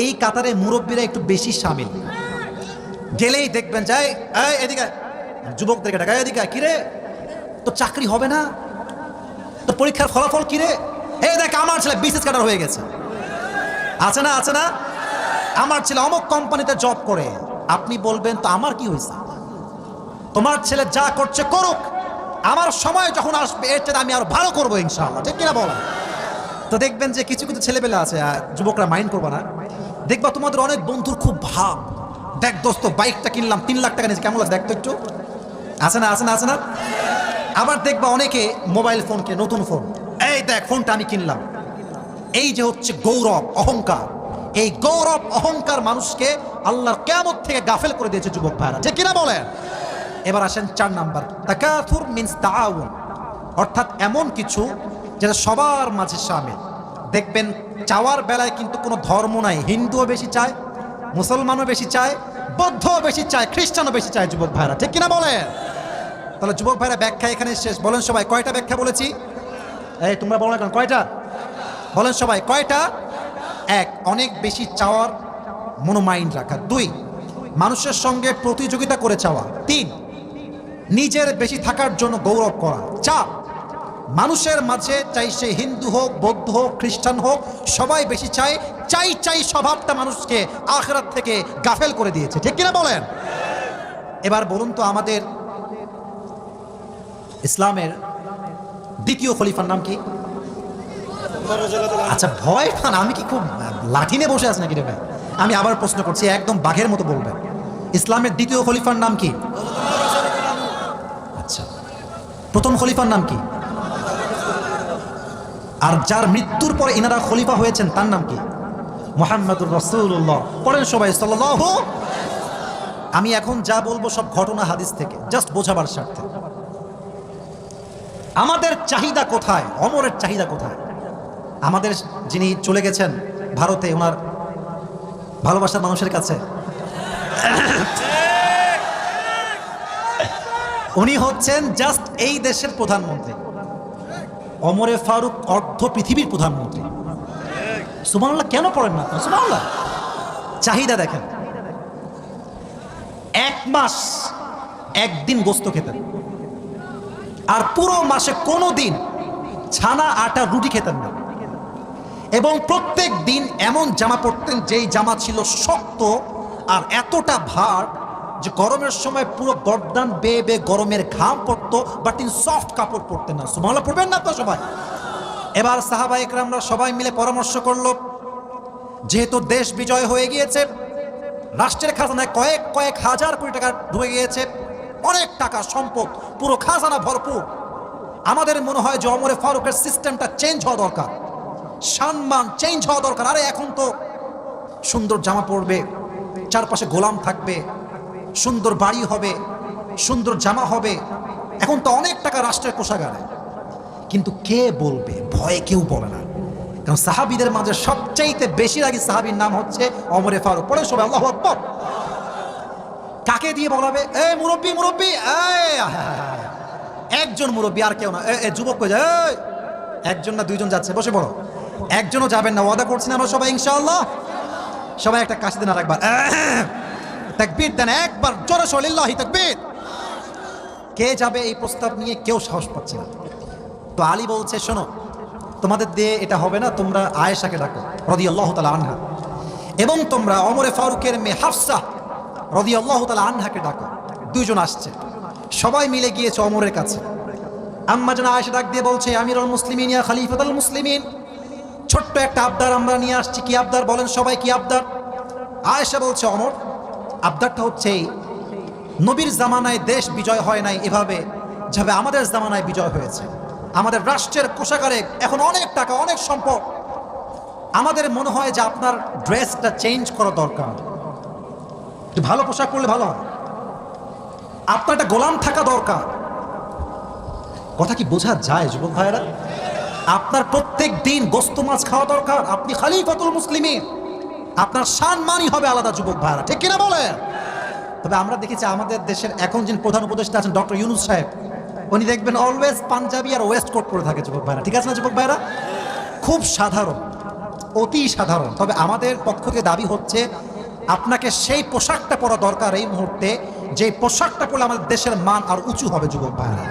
এই কাতারে মুরব্বীরা একটু বেশি শামিল। গেলেই দেখবেন যাই এদিকে, যুবকদেরকে ডাকা, এদিকে কিরে তো চাকরি হবে না, তো পরীক্ষার ফলাফল কিরে? এই দেখ আমার ছেলে বিসিএস ক্যাডার হয়ে গেছে। আছে না, আছে না? আমার ছেলে অমুক কোম্পানিতে জব করে। আপনি বলবেন তো আমার কি হয়েছে? তোমার ছেলে যা করছে করুক, আমার সময় যখন আসবে এর চেয়ে আমি আরো ভালো করবো ইনশাআল্লাহ, ঠিক কিনা বলেন? তো দেখবেন যে কিছু কিছু ছেলেবেলা আছে, যুবকরা মাইন্ড করবা না, দেখবা তোমাদের অনেক বন্ধুর খুব ভাব, দেখ দোস্ত বাইকটা কিনলাম 3 লাখ টাকা নিয়েছে, কেমন লাগে দেখ তো একটু। আছে না, আছে না, আছে না? আবার দেখবা অনেকে মোবাইল ফোনকে, নতুন ফোন, এই দেখ ফোনটা আমি কিনলাম। এই যে হচ্ছে গৌরব, অহংকার, এই গৌরব অহংকার মানুষকে আল্লাহর কিয়ামত থেকে গাফেল করে দিয়েছে যুবক ভাইরা, ঠিক কিনা বলেন? এবার আসেন 4 নাম্বার, তাকাথুর মিনস তাআউন, অর্থাৎ এমন কিছু যেটা সবার মাঝে শামিল। দেখবেন চাওয়ার বেলায় কিন্তু কোনো ধর্ম নাই, হিন্দুও বেশি চায়, মুসলমানও বেশি চায়, বৌদ্ধও বেশি চায়, খ্রিস্টানও বেশি চায়, যুবক ভাইরা ঠিক কিনা বলেন? তাহলে যুবক ভাইরা ব্যাখ্যা এখানে শেষ। বলেন সবাই কয়টা ব্যাখ্যা বলেছি? এই তোমরা বলো না কেন, কয়টা বলেন সবাই, কয়টা? 1, অনেক বেশি চাওয়ার মনোমাইন্ড রাখা। 2, মানুষের সঙ্গে প্রতিযোগিতা করে চাওয়া। 3, নিজের বেশি থাকার জন্য গৌরব করা। 4, মানুষের মাঝে চাই সে হিন্দু হোক, বৌদ্ধ হোক, খ্রিস্টান হোক, সবাই বেশি চায়, চাই স্বভাবটা মানুষকে আখিরাত থেকে গাফেল করে দিয়েছে ঠিক কিনা বলেন? এবার বলুন তো আমাদের ইসলামের দ্বিতীয় খলিফার নাম কি? আচ্ছা ভয় পান, আমি কি খুব লাঠি নিয়ে বসে আছি নাকি রে ভাই? আমি আবার প্রশ্ন করছি, একদম বাঘের মতো বলবেন। ইসলামের দ্বিতীয় খলিফার নাম কি? আচ্ছা, প্রথম খলিফার নাম কি? আর যার মৃত্যুর পরে ইনারা খলিফা হয়েছেন তার নাম কি? মুহাম্মাদুর রাসূলুল্লাহ। পড়েন সবাই সাল্লাল্লাহু। আমি এখন যা বলবো সব ঘটনা হাদিস থেকে, জাস্ট বোঝাবার স্বার্থে। আমাদের চাহিদা কোথায়? ওমরের চাহিদা কোথায়? আমাদের যিনি চলে গেছেন ভারতে, ওনার ভালোবাসার মানুষের কাছে, উনি হচ্ছেন জাস্ট এই দেশের প্রধানমন্ত্রী। ওমরে ফারুক অর্ধ পৃথিবীর প্রধানমন্ত্রী। সুবহানাল্লাহ কেন পড়েন না? সুবহানাল্লাহ। চাহিদা দেখেন, 1 মাস 1 দিন গোস্ত খেতেন, আর পুরো মাসে কোনো দিন ছানা আটা রুটি খেতেন না, এবং প্রত্যেক দিন এমন জামা পরতেন যেই জামা ছিল শক্ত আর এতটা ভার যে গরমের সময় পুরো গর্দান বেয়ে বেয়ে গরমের ঘাম পড়তো, বাট তিনি সফট কাপড় পরতেন না। সুবহানাল্লাহ পড়বেন না তো সবাই? এবার সাহাবা ইকরামরা সবাই মিলে পরামর্শ করলো, যেহেতু দেশ বিজয় হয়ে গিয়েছে, রাষ্ট্রের খাজানায় কয়েক হাজার কোটি টাকা ঢুকে গিয়েছে, অনেক টাকা সম্পদ, পুরো খাজানা ভরপুর, আমাদের মনে হয় যে ওমরে ফারুকের সিস্টেমটা চেঞ্জ হওয়া দরকার, সম্মান চেঞ্জ হওয়া দরকার। আরে এখন তো সুন্দর জামা পরবে, চারপাশে গোলাম থাকবে, সুন্দর বাড়ি হবে, সুন্দর জামা হবে, এখন তো অনেক টাকা রাষ্ট্রের কোষাগারে। কিন্তু কে বলবে? ভয়ে কেউ বলে না, কারণ সাহাবীদের মাঝে সবচাইতে বেশি রাগী সাহাবীর নাম হচ্ছে ওমরে ফারুক। পড়ে সবাই আল্লাহু আকবার। কাকে দিয়ে বলাবে? এই মুরব্বী মুরব্বী, একজন মুরব্বী আর কেউ না। যুবক কই যায়? একজন না দুইজন যাচ্ছে, বসে পড়ো। একজনও যাবেন না, ওয়াদা করছি না আমরা সবাই ইনশাআল্লাহ। সবাই একটা কাশি দেন আর একবার তাকবীর দেন, একবার জোরে সরে লিল্লাহি তাকবীর। কে যাবে এই প্রস্তাব নিয়ে? কেউ সাহস পাচ্ছে না। তো আলী বলছে, শোনো, তোমাদের দিয়ে এটা হবে না, তোমরা আয়েশাকে ডাকো রাদিয়াল্লাহু তাআলা আনহা, এবং তোমরা ওমরে ফারুকের মেয়ে হাফসা রাদিয়াল্লাহু তাআলা আনহাকে ডাকো। দুইজন আসছে, সবাই মিলে গিয়েছে ওমরের কাছে। আম্মা জান আয়েশা ডাক দিয়ে বলছে, আমিরুল মুসলিমিন ইয়া খলিফাতুল মুসলিমিন, ছোট্ট একটা আবদার আমরা নিয়ে আসছি। কি আবদার? বলেন সবাই, কি আবদার? আয়েশা বলছে, ওমর, আবদারটা হচ্ছে এই, নবীর জামানায় দেশ বিজয় হয় নাই এভাবে যাবে আমাদের জামানায় বিজয় হয়েছে। আমাদের রাষ্ট্রের কোষাগারে এখন অনেক টাকা, অনেক সম্পদ। আমাদের মনে হয় যে আপনার ড্রেসটা চেঞ্জ করা দরকার, একটু ভালো পোশাক পরলে ভালো হয়, আপনার একটা গোলাম থাকা দরকার। কথা কি বোঝা যায় যুবক ভাইয়েরা? আপনার প্রত্যেক দিন গোস্ত মাছ খাওয়া দরকার, আপনি খলিফাতুল মুসলিমিন, আপনার সম্মানই হবে আলাদা যুবক ভাইয়েরা, ঠিক কিনা বলেন? তবে আমরা দেখেছি আমাদের দেশের এখন যিনি প্রধান উপদেষ্টা আছেন ডক্টর ইউনূস সাহেব, উনি দেখবেন অলওয়েজ পাঞ্জাবি আর ওয়েস্ট কোট পরে থাকে যুবক ভাইরা, ঠিক আছে না যুবক ভাইরা? খুব সাধারণ, অতি সাধারণ। তবে আমাদের পক্ষ থেকে দাবি হচ্ছে আপনাকে সেই পোশাকটা পরা দরকার এই মুহূর্তে, যে পোশাকটা পরলে আমাদের দেশের মান আর উঁচু হবে যুবক ভাইরা।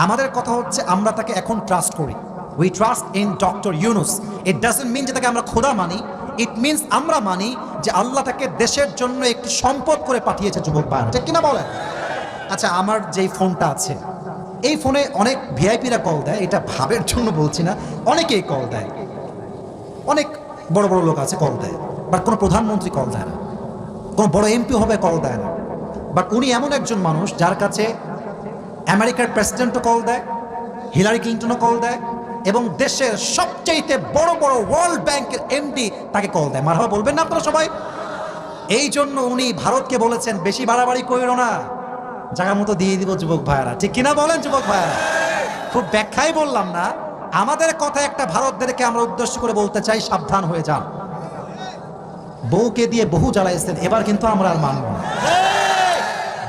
আমাদের কথা হচ্ছে আমরা তাকে এখন ট্রাস্ট করি, we trust in doctor Yunus. It doesn't mean যে তাকে আমরা খোদা মানি, ইট মিনস আমরা মানি যে আল্লাহ তাকে দেশের জন্য একটি সম্পদ করে পাঠিয়েছে যুবক ভাইরা, ঠিক কিনা বলেন? আচ্ছা, আমার যেই ফোনটা আছে, এই ফোনে অনেক ভিআইপিরা কল দেয়, এটা ভাবের জন্য বলছি না, অনেকেই কল দেয়, অনেক বড় বড় লোক আছে কল দেয়, বাট কোনো প্রধানমন্ত্রী কল দেয় না, কোনো বড় এমপি হবে কল দেয় না। বাট উনি এমন একজন মানুষ যার কাছে আমেরিকার প্রেসিডেন্টও কল দেয়, হিলারি ক্লিন্টনও কল দেয়, এবং দেশের সবচাইতে বড় বড় ওয়ার্ল্ড ব্যাংকের এমডি তাকে কল দেয়। মারহাবা বলবেন না আপনারা সবাই? এই জন্য উনি ভারতকে বলেছেন, বেশি বাড়াবাড়ি কইরো না, জায়গা মতো দিয়ে দিব যুবক ভাইয়েরা, ঠিক কিনা বলেন যুবক ভাইয়েরা? খুব ব্যাখ্যাই বললাম না, আমাদের কথা একটা ভারতদেরকে আমরা উদ্দেশ্য করে বলতে চাই, সাবধান হয়ে যান। বউকে দিয়ে বহু জ্বালাইছেন, এবার কিন্তু আমরা আর মানব না।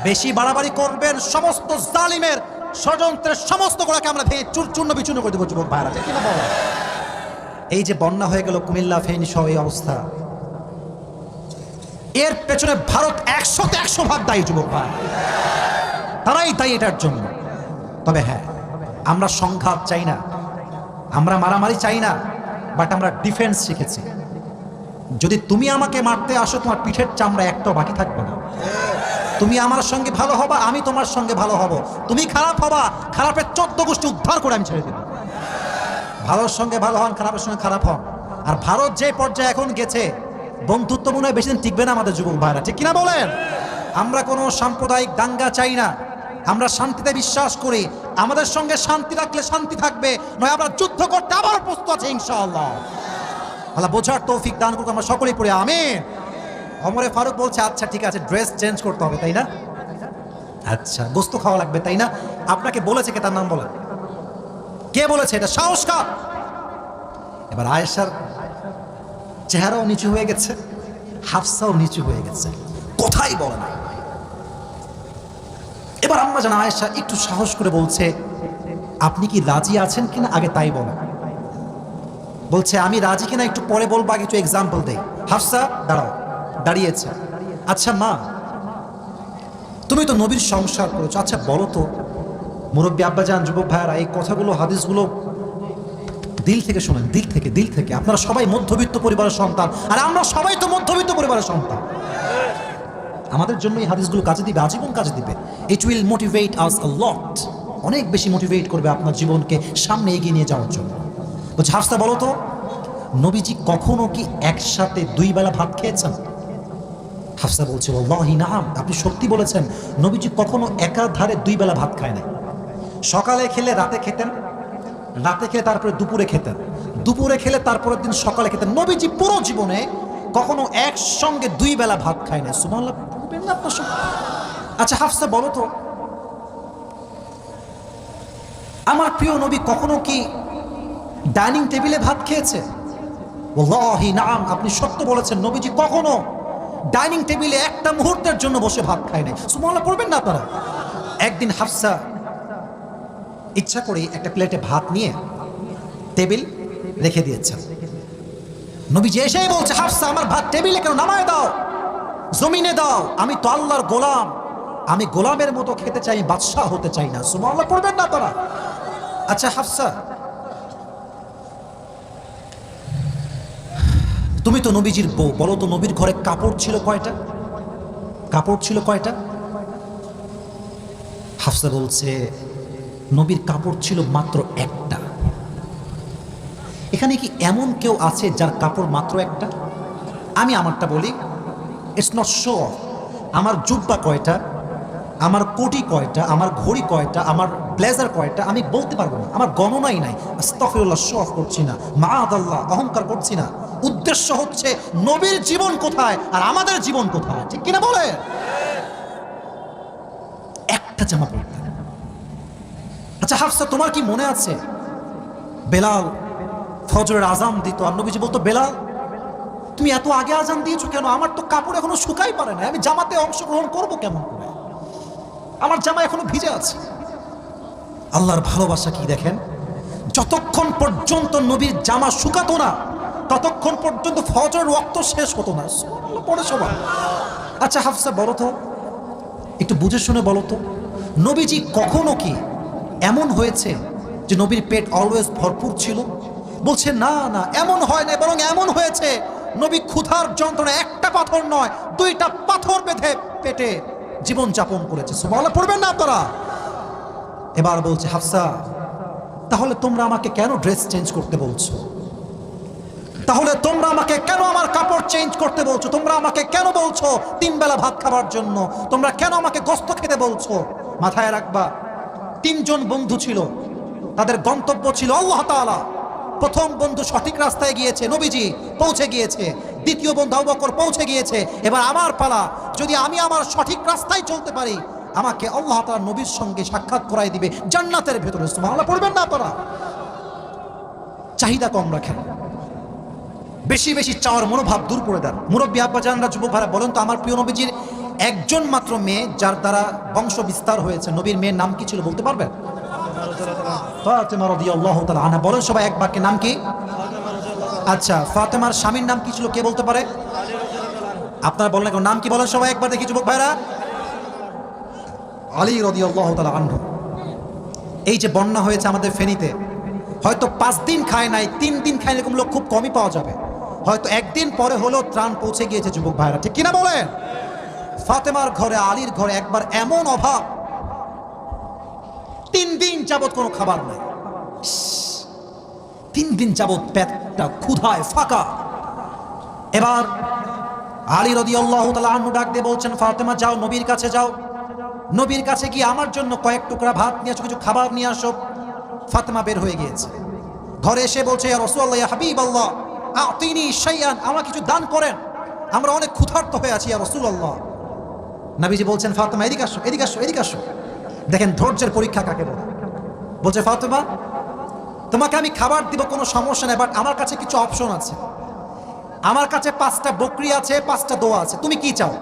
বেশি বাড়াবাড়ি করবেন, সমস্ত জালিমের ষড়যন্ত্রের সমস্ত গোড়াকে আমরা ভেঙে চূর্ণ বিচূর্ণ করে দেবো যুবক ভাইয়েরা, ঠিক কিনা বলেন? এই যে বন্যা হয়ে গেল কুমিল্লা ফেনী সহ এই অবস্থা, এর পেছনে ভারত 100% দায়ী যুবক ভাই, তারাই দায়ী এটার জন্য। তবে হ্যাঁ, আমরা সংঘাত চাই না, আমরা মারামারি চাই না, বাট আমরা ডিফেন্স শিখেছি। যদি তুমি আমাকে মারতে আসো, তোমার পিঠের চামড়া একটাও বাকি থাকবে না। তুমি আমার সঙ্গে ভালো হবা, আমি তোমার সঙ্গে ভালো হব। তুমি খারাপ হবা, খারাপের 14 গোষ্ঠী উদ্ধার করে আমি ছেড়ে দেব। ভালোর সঙ্গে ভালো হন, খারাপের সঙ্গে খারাপ হন। আর ভারত যে পর্যায়ে এখন গেছে, বন্ধুত্ব মনে হয় বেশি দিন টিকবে না আমাদের যুবক ভাইরা, ঠিক কিনা বলেন? আমরা কোনো সাম্প্রদায়িক দাঙ্গা চাই না, আমরা শান্তিতে বিশ্বাস করি। আমাদের সঙ্গে শান্তি রাখলে শান্তি থাকবে, নয় আমরা যুদ্ধ করতে আবার প্রস্তুত আছে ইনশাআল্লাহ। আল্লাহ বোঝার তৌফিক দান করুক, আমরা সকলেই পড়ে আমিন। ওমরে ফারুক বলছে, আচ্ছা ঠিক আছে, ড্রেস চেঞ্জ করতে হবে তাই না? আচ্ছা, গোস্ত খাওয়া লাগবে তাই না? আপনাকে বলেছে কে? তার নাম বলেন। কে বলেছে? এটা সাহসকার। এবার আয়েশার চেহারাও নিচু হয়ে গেছে, হাফসাও নিচু হয়ে গেছে, কোথায় বলে না। এবার আম্মা জান আয়েশা একটু সাহস করে বলছে, আপনি কি রাজি আছেন কিনা আগে তাই বলেন। বলছে, আমি রাজি কিনা একটু পরে বলবো, আগে একটু এক্সাম্পল দেই। হাফসা দাঁড়াও, দাঁড়িয়েছে। আচ্ছা মা, তুমি তো নবীর সংসার করেছো, আচ্ছা বলো তো, মুরব্বী আব্বাজান, যুবক ভাইয়ারা, এই কথাগুলো হাদিসগুলো দিল থেকে শোনেন, দিল থেকে। আপনারা সবাই মধ্যবিত্ত পরিবারের সন্তান, আর আমরা সবাই তো মধ্যবিত্ত পরিবারের সন্তান। আমাদের জন্য এই হাদিসগুলো কাজে দিবে, আজীবন কাজে দিবে। It will motivate us a lot, অনেক বেশি মোটিভেট করবে আপনার জীবনকে সামনে এগিয়ে নিয়ে যাওয়ার জন্য। বলছে, হাফসা বলো তো, নবীজি কখনো কি একসাথে 2 বেলা ভাত খেয়েছেন? হাফসা বলছে, ওয়াল্লাহি নাম, আপনি সত্যি বলেছেন, নবীজি কখনো একাধারে 2 বেলা ভাত খায় না। সকালে খেলে রাতে খেতেন, রাতে খেলে তারপরে দুপুরে খেতেন, দুপুরে খেলে তারপরের দিন সকালে খেতেন। নবীজি পুরো জীবনে কখনো একসঙ্গে 2 বেলা ভাত খায় না। সুবহানাল্লাহ বলবেন না আপনার সঙ্গে? আচ্ছা হাফসা বলো তো, আমার প্রিয় নবী কখনো কি ডাইনিং টেবিলে ভাত খেয়েছে? ওয়াল্লাহি নাম, আপনি সত্য বলেছেন, নবীজি কখনো ডাইনিং টেবিলে একটা মুহূর্তের জন্য বসে ভাত খায় নাই। সুবহানাল্লাহ পড়বেন না আপনারা? একদিন হাফসা ইচ্ছা করে একটা প্লেটে ভাত নিয়ে টেবিল রেখে দিয়েছেন। নবীজি এসেই বলছে, হাফসা আমার ভাত টেবিলে কেন? নামায় দাও, জমিনে দাও, আমি তো আল্লাহর গোলাম, আমি গোলামের মতো খেতে চাই, বাদশাহ হতে চাই না। সুবহানাল্লাহ পড়বেন না আপনারা? আচ্ছা হাফসা, তুমি তো নবীজির বউ, বলো তো নবীর ঘরে কাপড় ছিল কয়টা? কাপড় ছিল কয়টা? হাফসা বলছে, নবীর কাপড় ছিল মাত্র একটা। এখানে কি এমন কেউ আছে যার কাপড় মাত্র একটা? আমি আমারটা বলি, ইটস নট শো। আমার জুব্বা কয়টা, আমার কোটি কয়টা, আমার ঘড়ি কয়টা, আমার ব্লেজার কয়টা, আমি বলতে পারবো না, আমার গণনাই নাই। আস্তাগফিরুল্লাহ, শো অফ করছি না, মাআদাল্লাহ, অহংকার করছি না। উদ্দেশ্য হচ্ছে নবীর জীবন কোথায় আর আমাদের জীবন কোথায়, ঠিক কিনা বলে? একটা জামা পড়তেন। আচ্ছা হাফসা, তোমার কি মনে আছে বেলাল ফজরের আজান দিত, আর নবীজি বলতো, বেলাল তুমি এত আগে আজান দিয়েছো কেন? আমার তো কাপড় এখনো শুকাই পারে না, আমি জামাতে অংশগ্রহণ করবো কেমন করে? আমার জামা এখনো ভিজে আছে। আল্লাহর ভালোবাসা কি দেখেন, যতক্ষণ পর্যন্ত নবীর জামা শুকাতো না, ততক্ষণ পর্যন্ত ফজরের ওয়াক্ত শেষ হতো না। পড়ে সবাই। আচ্ছা হাফসা বলো তো, একটু বুঝে শুনে বলো তো, নবীজি কখনো কি এমন হয়েছে যে নবীর পেট অলওয়েজ ভরপুর ছিল? বলছে না না, এমন হয় না, বরং এমন হয়েছে নবী ক্ষুধার যন্ত্রণা একটা পাথর নয়, 2টা পাথর বেঁধে পেটে জীবন যাপন করেছে। সুবহানাল্লাহ পড়বেন না আপনারা? এবার বলছে, হাফসা তাহলে তোমরা আমাকে কেন ড্রেস চেঞ্জ করতে বলছো? তাহলে তোমরা আমাকে কেন আমার কাপড় চেঞ্জ করতে বলছো? তোমরা আমাকে কেন বলছো 3 বেলা ভাত খাবার জন্য? তোমরা কেন আমাকে গোস্ত খেতে বলছো? মাথায় রাখবা, 3 জন বন্ধু ছিল, তাদের গন্তব্য ছিল আল্লাহ তাআলা। প্রথম বন্ধু সঠিক রাস্তায় গিয়েছে, নবীজি পৌঁছে গিয়েছে। দ্বিতীয় বন্ধু আবু বকর পৌঁছে গিয়েছে। এবার আমার পালা, যদি আমি আমার সঠিক রাস্তায় চলতে পারি আমাকে আল্লাহ তাআলা নবীর সঙ্গে সাক্ষাৎ করাই দিবে জান্নাতের ভেতরে। সুবহানাল্লাহ পড়বেন না আপনারা? চাহিদা কম রাখেন, বেশি বেশি চাওয়ার মনোভাব দূর করে দেন। মুরব্বী আব্বাজানরা, যুবক ভাইরা, বলেন তো আমার প্রিয় নবীজির একজন মাত্র মেয়ে যার দ্বারা বংশ বিস্তার হয়েছে, নবীর মেয়ের নাম কি ছিল বলতে পারবেন? ফাতেমা রাদিয়াল্লাহু তাআলা আনহা। বলেন সবাই এক বাক্যে, নাম কি? আচ্ছা, ফাতেমার স্বামীর নাম কি ছিল কে বলতে পারে? আপনারা বলেন এখন নাম কি, বলেন সবাই একবার দেখি যুবক ভাইরা। আলী রাদিয়াল্লাহু তাআলা আনহু। এই যে বন্যা হয়েছে আমাদের ফেনীতে, হয়তো 5 দিন খায় নাই, 3 দিন খায়, এরকম লোক খুব কমই পাওয়া যাবে। হয়তো একদিন পরে হলেও ত্রাণ পৌঁছে গিয়েছে যুবক ভাইরা, ঠিক কিনা বলেন? ফাতেমার ঘরে, আলীর ঘরে একবার এমন অভাব, 3 দিন যাবত কোনো খাবার নাই। 3 দিন যাবত পেটটা ক্ষুধায় ফাঁকা। এবার আলী রাদিয়াল্লাহু তাআলা আনহু ডাক দিয়ে বলছেন, ফাতেমা যাও, নবীর কাছে যাও, নবীর কাছে গিয়ে আমার জন্য কয়েক টুকরা ভাত নিয়ে আসো, কিছু খাবার নিয়ে আসো। ফাতেমা বের হয়ে গিয়েছে, ঘরে এসে বলছে, ইয়া রাসূলুল্লাহ, ইয়া হাবিবাল্লাহ, আতিনি শাইআন, আমার কিছু দান করেন, আমরা অনেক ক্ষুধার্ত হয়ে আছি ইয়া রাসূলুল্লাহ। নবীজি বলছেন, ফাতেমা এদিকে আসো, এদিকে আসো, এদিকে আসো। দেখেন ধৈর্যের পরীক্ষা কাকে বলে। বলছে, ফাতেমা তোমাকে আমি খাবার দিব, কোনো সমস্যা নেই, বাট আমার কাছে কিছু অপশন আছে। আমার কাছে 5টা বকরি আছে, 5টা দোয়া আছে, তুমি কি চাও?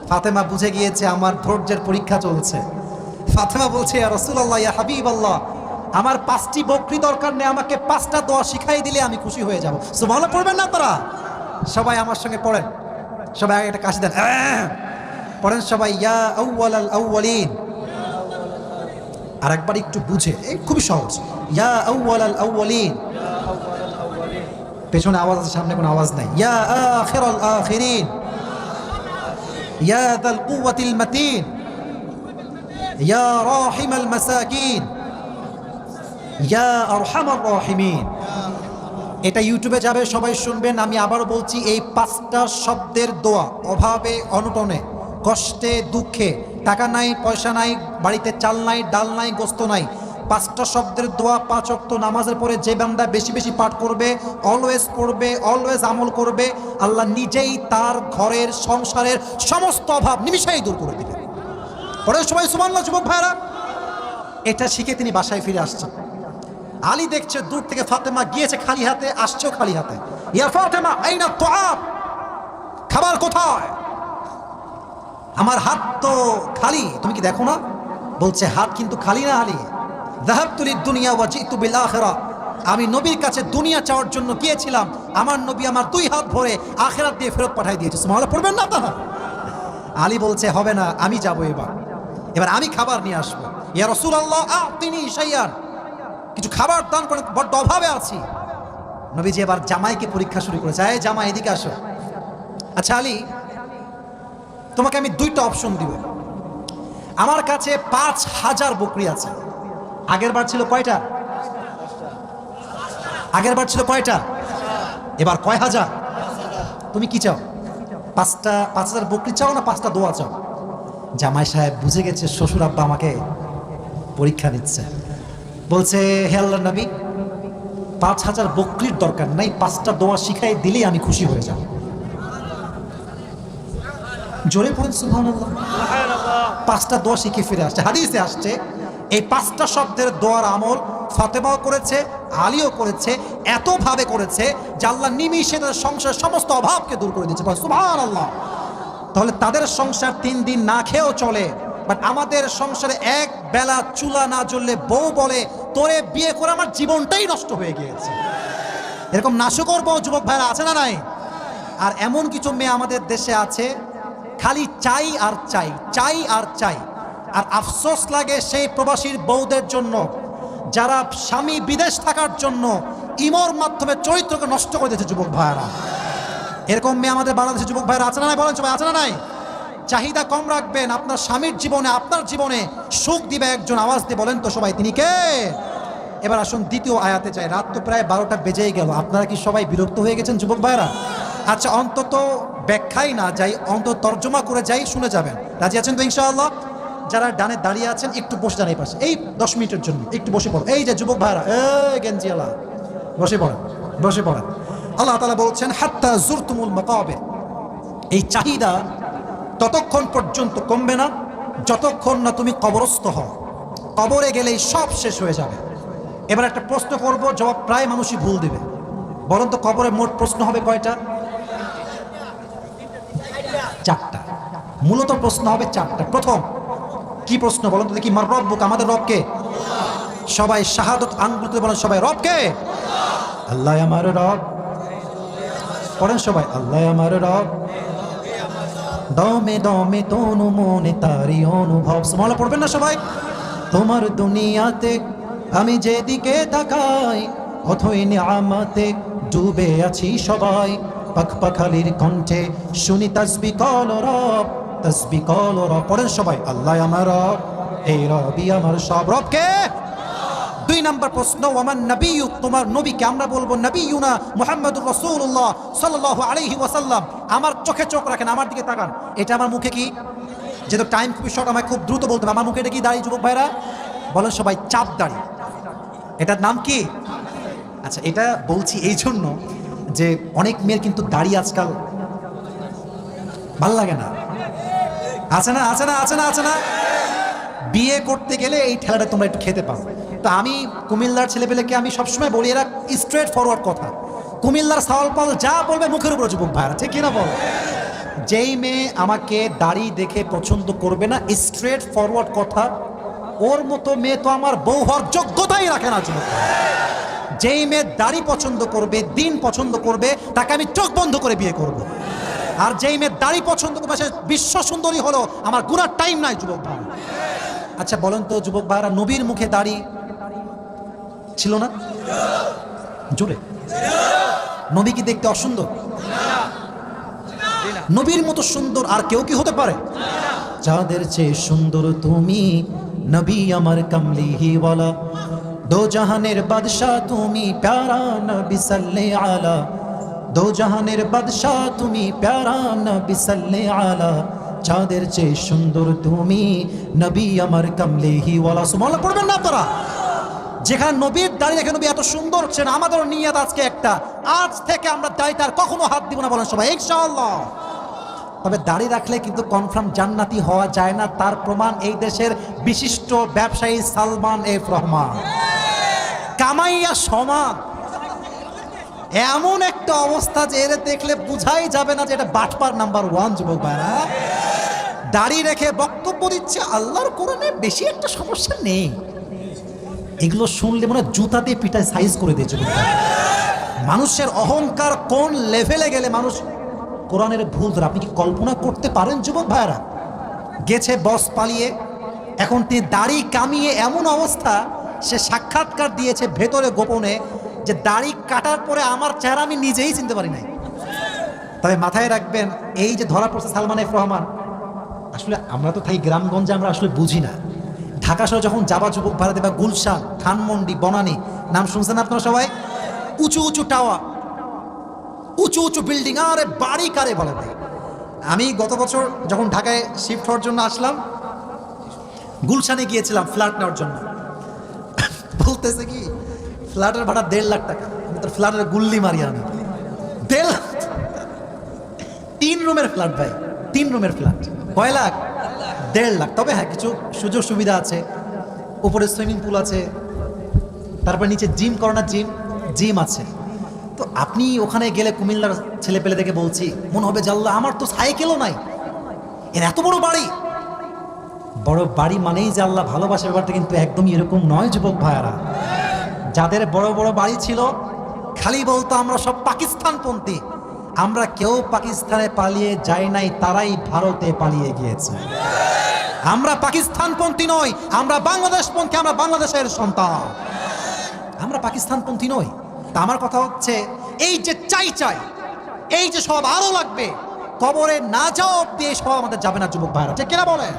ফাতেমা বুঝে গিয়েছে আমার ধৈর্যের পরীক্ষা চলছে। ফাতেমা বলছে, ইয়া রাসূলুল্লাহ, ইয়া হাবিবাল্লাহ, আমার 5টি বকরি দরকার নেই, আমাকে 5টা দোয়া শিখাই দিলে আমি খুশি হয়ে যাব। সুবহানাল্লাহ পড়বেন না আপনারা? সবাই আমার সঙ্গে পড়েন, সবাই আগে একটা কাশি দেন, পড়েন সবাই, ইয়া আউয়ালাল আউয়ালিন। আর একবার একটু বুঝে, এই খুবই সহজ, ইয়া আউয়ালাল আউয়ালিন। পেছনে আওয়াজ আছে, সামনে কোনো আওয়াজ নাই। ইয়া আখিরাল আখিরিন, ইয়া যাল কুওয়াতিল মাতিন, ইয়া রাহিমাল মাসাকিন, ইয়া আরহামার রাহিমিন। এটা ইউটিউবে যাবে, সবাই শুনবেন। আমি আবারও বলছি, এই 5টা শব্দের দোয়া অভাবে অনটনে, কষ্টে দুঃখে, টাকা নাই পয়সা নাই, বাড়িতে চাল নাই ডাল নাই গোস্ত নাই, 5টা শব্দের দোয়া 5 ওয়াক্ত নামাজের পরে যে বান্দা বেশি বেশি পাঠ করবে, অলওয়েজ পড়বে, অলওয়েজ আমল করবে, আল্লাহ নিজেই তার ঘরের সংসারের সমস্ত অভাব নিমিষেই দূর করে দিবে। পরে সবাই সুবহানাল্লাহ যুবক ভাইরা। এটা শিখে তিনি বাসায় ফিরে আসছেন। আলী দেখছে দূর থেকে ফাতেমা গিয়েছে খালি হাতে, আসছেও খালি হাতে। ইয়া ফাতেমা আইনা তুআব, খাবার কোথায়? আমার হাত তো খালি, তুমি কি দেখো না? বলছে, হাত কিন্তু খালি না আলী, যাহাবতু লিদ-দুনিয়া ওয়া জিতু বিল আখিরাহ, আমি নবীর কাছে দুনিয়া চাওয়ার জন্য গিয়েছিলাম, আমার নবী আমার 2 হাত ভরে আখিরাত দিয়ে ফেরত পাঠিয়ে দিয়েছে। সুবহানাল্লাহ পড়বেন না আপনারা? আলী বলছে, হবে না, আমি যাব, এবার আমি খাবার নিয়ে আসবো। ইয়া রাসূলুল্লাহ, আতিনি শাইআন, কিছু খাবার দান করেন, বড্ড অভাবে আছি। নবীজি এবার জামাইকে পরীক্ষা শুরু করেছে, এই জামাই এদিকে আসো। আচ্ছা আলী, তোমাকে আমি 2টা অপশন দিব। আমার কাছে 5000 বকরি আছে। আগের বার ছিল কয়টা? আগের বার ছিল কয়টা? এবার কয় হাজার? তুমি কি চাও? 5000 বকরি চাও না 5টা দোয়া চাও? জামাই সাহেব বুঝে গেছে শ্বশুর আব্বা আমাকে পরীক্ষা নিচ্ছে। বলছে, হে আল্লাহর নবী, 5000 বকরির দরকার নাই, 5টা দোয়া শিখাই দিলেই আমি খুশি হয়ে যাব। জোরে পড়েন সুবহানাল্লাহ। 5টা দোয়া শিখে ফিরে আসছে। হাদিসে আসছে, এই 5টা শব্দের দোয়ার আমল ফাতেমাও করেছে, আলীও করেছে, এতভাবে করেছে যে আল্লাহ নিমিষে তাদের সংসারের সমস্ত অভাবকে দূর করে দিয়েছে। সুবহানাল্লাহ। তাহলে তাদের সংসার 3 দিন না খেয়েও চলে, বাট আমাদের সংসারে এক বেলা চুলা না জ্বললে বউ বলে, তোরে বিয়ে করে আমার জীবনটাই নষ্ট হয়ে গিয়েছে। এরকম নাশকর বউ যুবক ভাইরা আছে না নাই? আর এমন কিছু মেয়ে আমাদের দেশে আছে, খালি চাই আর চাই, চাই আর চাই। আর আফসোস লাগে সেই প্রবাসীর বউদের জন্য যারা স্বামী বিদেশ থাকার জন্য ইমোর মাধ্যমে চরিত্রকে নষ্ট করে দিয়েছে যুবক ভাইরা। এরকম মেয়ে আমাদের বাংলাদেশের যুবক ভাইরা আছে না নাই? বলেন সবাই, আছে না নাই? চাহিদা কম রাখবেন, আপনার স্বামীর জীবনে, আপনার জীবনে সুখ দিবে একজন। আওয়াজ দিয়ে বলেন তো সবাই, তিনি কে? এবার আসুন দ্বিতীয় আয়াতে যাই। রাত তো প্রায় 12টা বেজেই গেল। আপনারা কি সবাই বিরক্ত হয়ে গেছেন যুবক ভাইরা? আচ্ছা, অন্তত ব্যাখ্যাই না যাই, অন্তত তর্জমা করে যাই, শুনে যাবেন। রাজি আছেন তো ইনশাআল্লাহ? যারা ডানে দাঁড়িয়ে আছেন একটু বসে যান এই পাশে, এই 10 মিনিটের জন্য একটু বসে পড়ো। এই যে যুবক ভাইরা, এই গেঞ্জিওয়ালা, বসে পড়েন, বসে পড়েন। আল্লাহ তাআলা বলছেন, হাত্তা জুরতুমুল মাকাবির, এই চাহিদা ততক্ষণ পর্যন্ত কমবে না যতক্ষণ না তুমি কবরস্থ হও। কবরে গেলেই সব শেষ হয়ে যাবে। এবার একটা প্রশ্ন করব, জবাব প্রায় মানুষই ভুল দেবে। বরং তো কবরে মোট প্রশ্ন হবে কয়টা? 4টা। মূলত প্রশ্ন হবে 4টা। প্রথম কি প্রশ্ন বলুন তো দেখি? মার রব্বুক, আমাদের রবকে। সবাই শাহাদত আঙ্গুলতে বলেন, সবাই রবকে। আল্লাহ আমার রব। পড়েন সবাই, আল্লাহ আমার রব। দমে দমে তনু মনে তারি অনুভব। সুবহানাল্লাহ পড়বেন না সবাই? তোমার দুনিয়াতে আমি যেদিকে তাকাই, অথই নিয়ামতে ডুবে আছি সবাই। পাখপাখালির কণ্ঠে শুনি তাসবি কল রব, তাসবি কল রব। পড়েন সবাই, আল্লাহ আমার রব, এই রবই আমার সব। রবকে। 2 নম্বর প্রশ্ন, ওয়ামান নবিয়্যুক, তোমার নবীকে। আমরা বলবো নবিয়্যুনা মুহাম্মাদুর রাসূলুল্লাহ সাল্লাল্লাহু আলাইহি ওয়াসাল্লাম। আমার চোখে চোখ রাখেন, আমার দিকে তাকান। এটা আমার মুখে কি? যেহেতু টাইম খুবই শর্ট, আমায় খুব দ্রুত বলতে হবে। আমার মুখে এটা কি দাড়ি যুবক ভাইরা? বলেন সবাই, চাপ দাড়ি। এটার নাম কি? আচ্ছা, এটা বলছি এই জন্য যে অনেক মেয়ের কিন্তু দাড়ি আজকাল ভাল লাগে না। আছে না, আছে না, আছে না, আছে না? বিয়ে করতে গেলে এই ঠেলাটা তোমরা একটু খেতে পাও। তো আমি কুমিল্লার ছেলেপেলেকে আমি সবসময় বলি, এরা স্ট্রেট ফরওয়ার্ড কথা। কুমিল্লার সাওয়াল পাল যা বলবে মুখের উপর যুবক ভাইরা, ঠিক কিনা বল? যেই মেয়ে আমাকে দাড়ি দেখে পছন্দ করবে না, স্ট্রেট ফরওয়ার্ড কথা, ওর মতো মেয়ে তো আমার বউ হওয়ার যোগ্যতাই রাখে না যুবক। যেই মেয়ে দাড়ি পছন্দ করবে, দিন পছন্দ করবে, তাকে আমি চোখ বন্ধ করে বিয়ে করব। আর যেই মেয়ে দাড়ি পছন্দ করবে সে বিশ্ব সুন্দরী হলো, আমার গুনার টাইম নাই যুবক ভাই। আচ্ছা বলেন তো যুবক ভাইরা, নবীর মুখে দাড়ি ছিল না? জোরে। নবী কি দেখতে অসুন্দর? নবীর মতো সুন্দর আর কেউ কি হতে পারে? যাদের চেয়ে সুন্দর তুমি, নবী আমার কামলিহি ওয়ালা। দো জাহানের বাদশাহ তুমি, প্যারা নবী সাল্লে আলা। দো জাহানের বাদশাহ তুমি, প্যারা নবী সাল্লে আলা। যাদের চেয়ে সুন্দর তুমি, নবী আমার কামলিহি ওয়ালা। সুবহানাল্লাহ পড়বেন না আপনারা? যেখানে নবীর দাড়ি রেখে নবী এত সুন্দর হচ্ছেন, আমাদের নিয়ত আজকে একটা, আজ থেকে আমরা দাড়িতে আর কখনো হাত দিব না। বলেন সবাই ইনশাআল্লাহ। তবে দাড়ি রাখলে কিন্তু কনফার্ম জান্নাতি হওয়া যায় না। তার প্রমাণ এই দেশের বিশিষ্ট ব্যবসায়ী সালমান এফ রহমান। কামাইয়া সমান, এমন একটা অবস্থা যে এর দেখলে বুঝাই যাবে না যে এটা বাটপার নাম্বার 1 যুবক ভাইরা। দাড়ি রেখে বক্তব্য দিচ্ছে, আল্লাহর কোরআনে বেশি একটা সমস্যা নেই। এগুলো শুনলে মনে জুতা দিয়ে পিঠায় সাইজ করে দিয়েছে। মানুষের অহংকার কোন লেভেলে গেলে মানুষ কোরআনের ভুল ধরে, আপনি কি কল্পনা করতে পারেন যুবক ভাইরা? গেছে বস পালিয়ে, এখন তিনি দাড়ি কামিয়ে এমন অবস্থা, সে সাক্ষাৎকার দিয়েছে ভেতরে গোপনে যে দাড়ি কাটার পরে আমার চেহারা আমি নিজেই চিনতে পারি নাই। তবে মাথায় রাখবেন, এই যে ধরা পড়ছে সালমান এফ রহমান, আসলে আমরা তো থাকি গ্রামগঞ্জে, আমরা আসলে বুঝি না। ঢাকা শহরে যখন যাবা যুবক ভাড়া দেবা, গুলশান, ধানমন্ডি, বনানী, নাম শুনছেন আপনারা সবাই? উঁচু উঁচু টাওয়ার, উঁচু উঁচু বিল্ডিং, আরে বাড়ি কারে বলে ভাই। আমি গত বছর যখন ঢাকায় শিফট হওয়ার জন্য আসলাম, গুলশানে গিয়েছিলাম ফ্ল্যাট নেওয়ার জন্য। বলতেছে কি, ফ্ল্যাটের ভাড়া 1.5 লাখ টাকা। আমি তোর ফ্ল্যাটের গুল্লি মারি আমি। 1.5 লাখ, 3 রুমের ফ্ল্যাট ভাই, 3 রুমের ফ্ল্যাট। কয় লাখ? 1.5 লাখ। তবে হ্যাঁ, কিছু সুযোগ সুবিধা আছে। উপরে সুইমিং পুল আছে, তারপর নিচে জিম করানোর জিম আছে। তো আপনি ওখানে গেলে কুমিল্লার ছেলে পেলে দেখে বলছি, মনে হবে জাল্লা আমার তো সাইকেলও নাই, এর এত বড় বাড়ি। বড় বাড়ি মানেই যে আল্লাহ ভালোবাসে, ব্যাপারটা কিন্তু একদমই এরকম নয় যুবক ভাইয়ারা। যাদের বড় বড় বাড়ি ছিল খালি বলতো আমরা সব পাকিস্তানপন্থী। আমরা কেউ পাকিস্তানে পালিয়ে যাই নাই, তারাই ভারতে পালিয়ে গিয়েছে। আমরা পাকিস্তানপন্থী নই, আমরা বাংলাদেশপন্থী, আমরা বাংলাদেশের সন্তান, আমরা পাকিস্তানপন্থী নই। তা আমার কথা হচ্ছে, এই যে চাই, এই যে সব আরো লাগবে, কবরে না যাওয়া অব্দি এই সব আমাদের যাবে না যুবক ভাইরা, ঠিক কিনা বলে?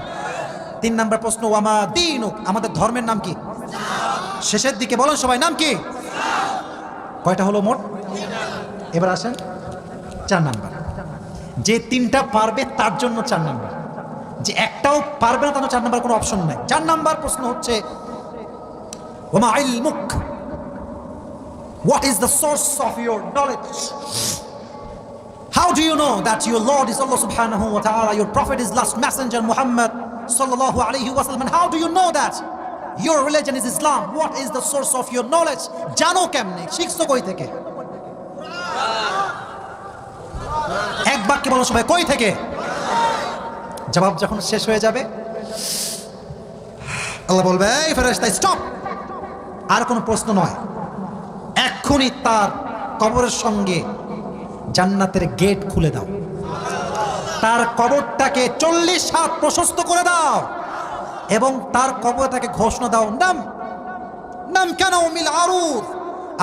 3 নম্বর প্রশ্ন, ওয়ামা দীনুক, আমাদের ধর্মের নাম কি? শেষের দিকে বলেন সবাই, নাম কি? কয়টা হলো মোট? এবার আসেন 4 নাম্বার। যে 3টা পারবে তার জন্য 4 নাম্বার, যে একটাও পারবে না তার 4 নাম্বার কোনো অপশন নাই। 4 নাম্বার প্রশ্ন হচ্ছে, ওমা ইলমুক, what is the source of your knowledge? How do you know that your Lord is Allah subhanahu wa ta'ala, your prophet is last messenger Muhammad sallallahu alaihi wasallam. And how do you know that your religion is Islam? What is the source of your knowledge? জানো কেমনে, শিখছো কই থেকে? এক বাক্যে বলো সবাই, কই থেকে? জবাব যখন শেষ হয়ে যাবে আল্লাহ বলবে, এই ফেরেশতা স্টপ, আর কোনো প্রশ্ন নয়, এক্ষুনি তার কবরের সঙ্গে জান্নাতের গেট খুলে দাও, তার কবরটাকে 40 হাত প্রশস্ত করে দাও এবং তার কবরটাকে ঘোষণা দাও, নাম নাম কেন মিল আরুফ,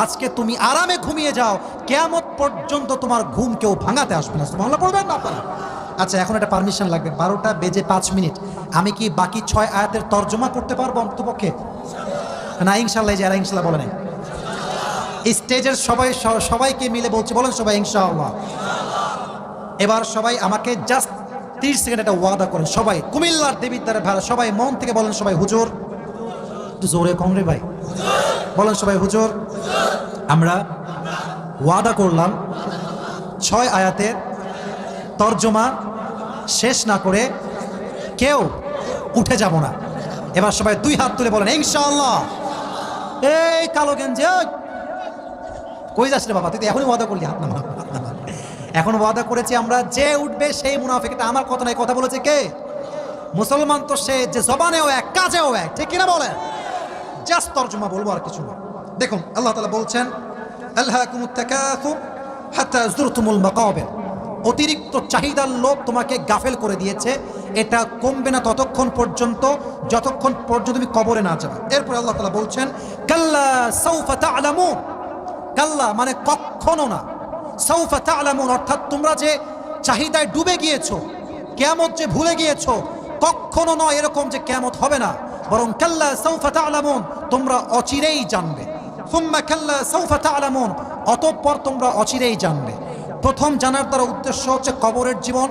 আজকে তুমি আরামে ঘুমিয়ে যাও, কিয়ামত পর্যন্ত তোমার ঘুম কেউ ভাঙাতে আসবে না। সুবহানাল্লাহ পড়বেন না আপনারা? আচ্ছা, এখন একটা পারমিশন লাগবে, 12:05 আমি কি বাকি 6 আয়াতের তর্জমা করতে পারবো অন্ততপক্ষে? না ইনশাআল্লাহ, যারা ইনশাআল্লাহ বলেন, স্টেজের সবাইকে মিলে বলছি, বলেন সবাই ইনশাআল্লাহ। এবার সবাই আমাকে জাস্ট 30 সেকেন্ড একটা ওয়াদা করেন, সবাই কুমিল্লার দেবীর দ্বারা ভাড়া, সবাই মন থেকে বলেন সবাই হুজুর, একটু জোরে কম রে ভাই, বলেন সবাই হুজুর, আমরা ওয়াদা করলাম 6 আয়াতের তর্জমা শেষ না করে কেউ উঠে যাব না। এবার সবাই 2 হাত তুলে বলেন ইনশাআল্লাহ। এই কালো গেঞ্জি, কই যাস রে বাবা, তুই তো এখনই ওয়াদা করলি, হাত নামা, হাত নামা। এখন ওয়াদা করেছি আমরা, যে উঠবে সেই মুনাফিক। এটা আমার কথা নাই, কথা বলেছে কে? মুসলমান তো সে যে জবানেও এক, কাজেও এক, ঠিক কিনা বলেন? জাস্ট তর্জমা বলবো, আর কিছু না। দেখুন আল্লাহ তাআলা বলছেন, আলহাকুমুত তাকাসুর হাত্তা যুরতুমুল মাকাবির, অতিরিক্ত চাহিদার লোভ তোমাকে গাফেল করে দিয়েছে, এটা কমবে না ততক্ষণ পর্যন্ত যতক্ষণ পর্যন্ত তুমি কবরে না যাবে। এরপর আল্লাহ তাআলা বলছেন, কাল্লা সাউফা তা'লামুন, কাল্লা মানে কখনো না, সাউফা তা'লামুন অর্থাৎ তোমরা যে চাহিদায় ডুবে গিয়েছো, কিয়ামত যে ভুলে গিয়েছো, কখনো নয় এরকম যে কিয়ামত হবে না, বরং কাল্লা সাউফা তা'লামুন, তোমরা অচিরেই জানবে। সুম্মা কাল্লা সাউফা তা'লামুন, অতঃপর তোমরা অচিরেই জানবে। প্রথম জানার দ্বারা উদ্দেশ্য হচ্ছে কবরের জীবন,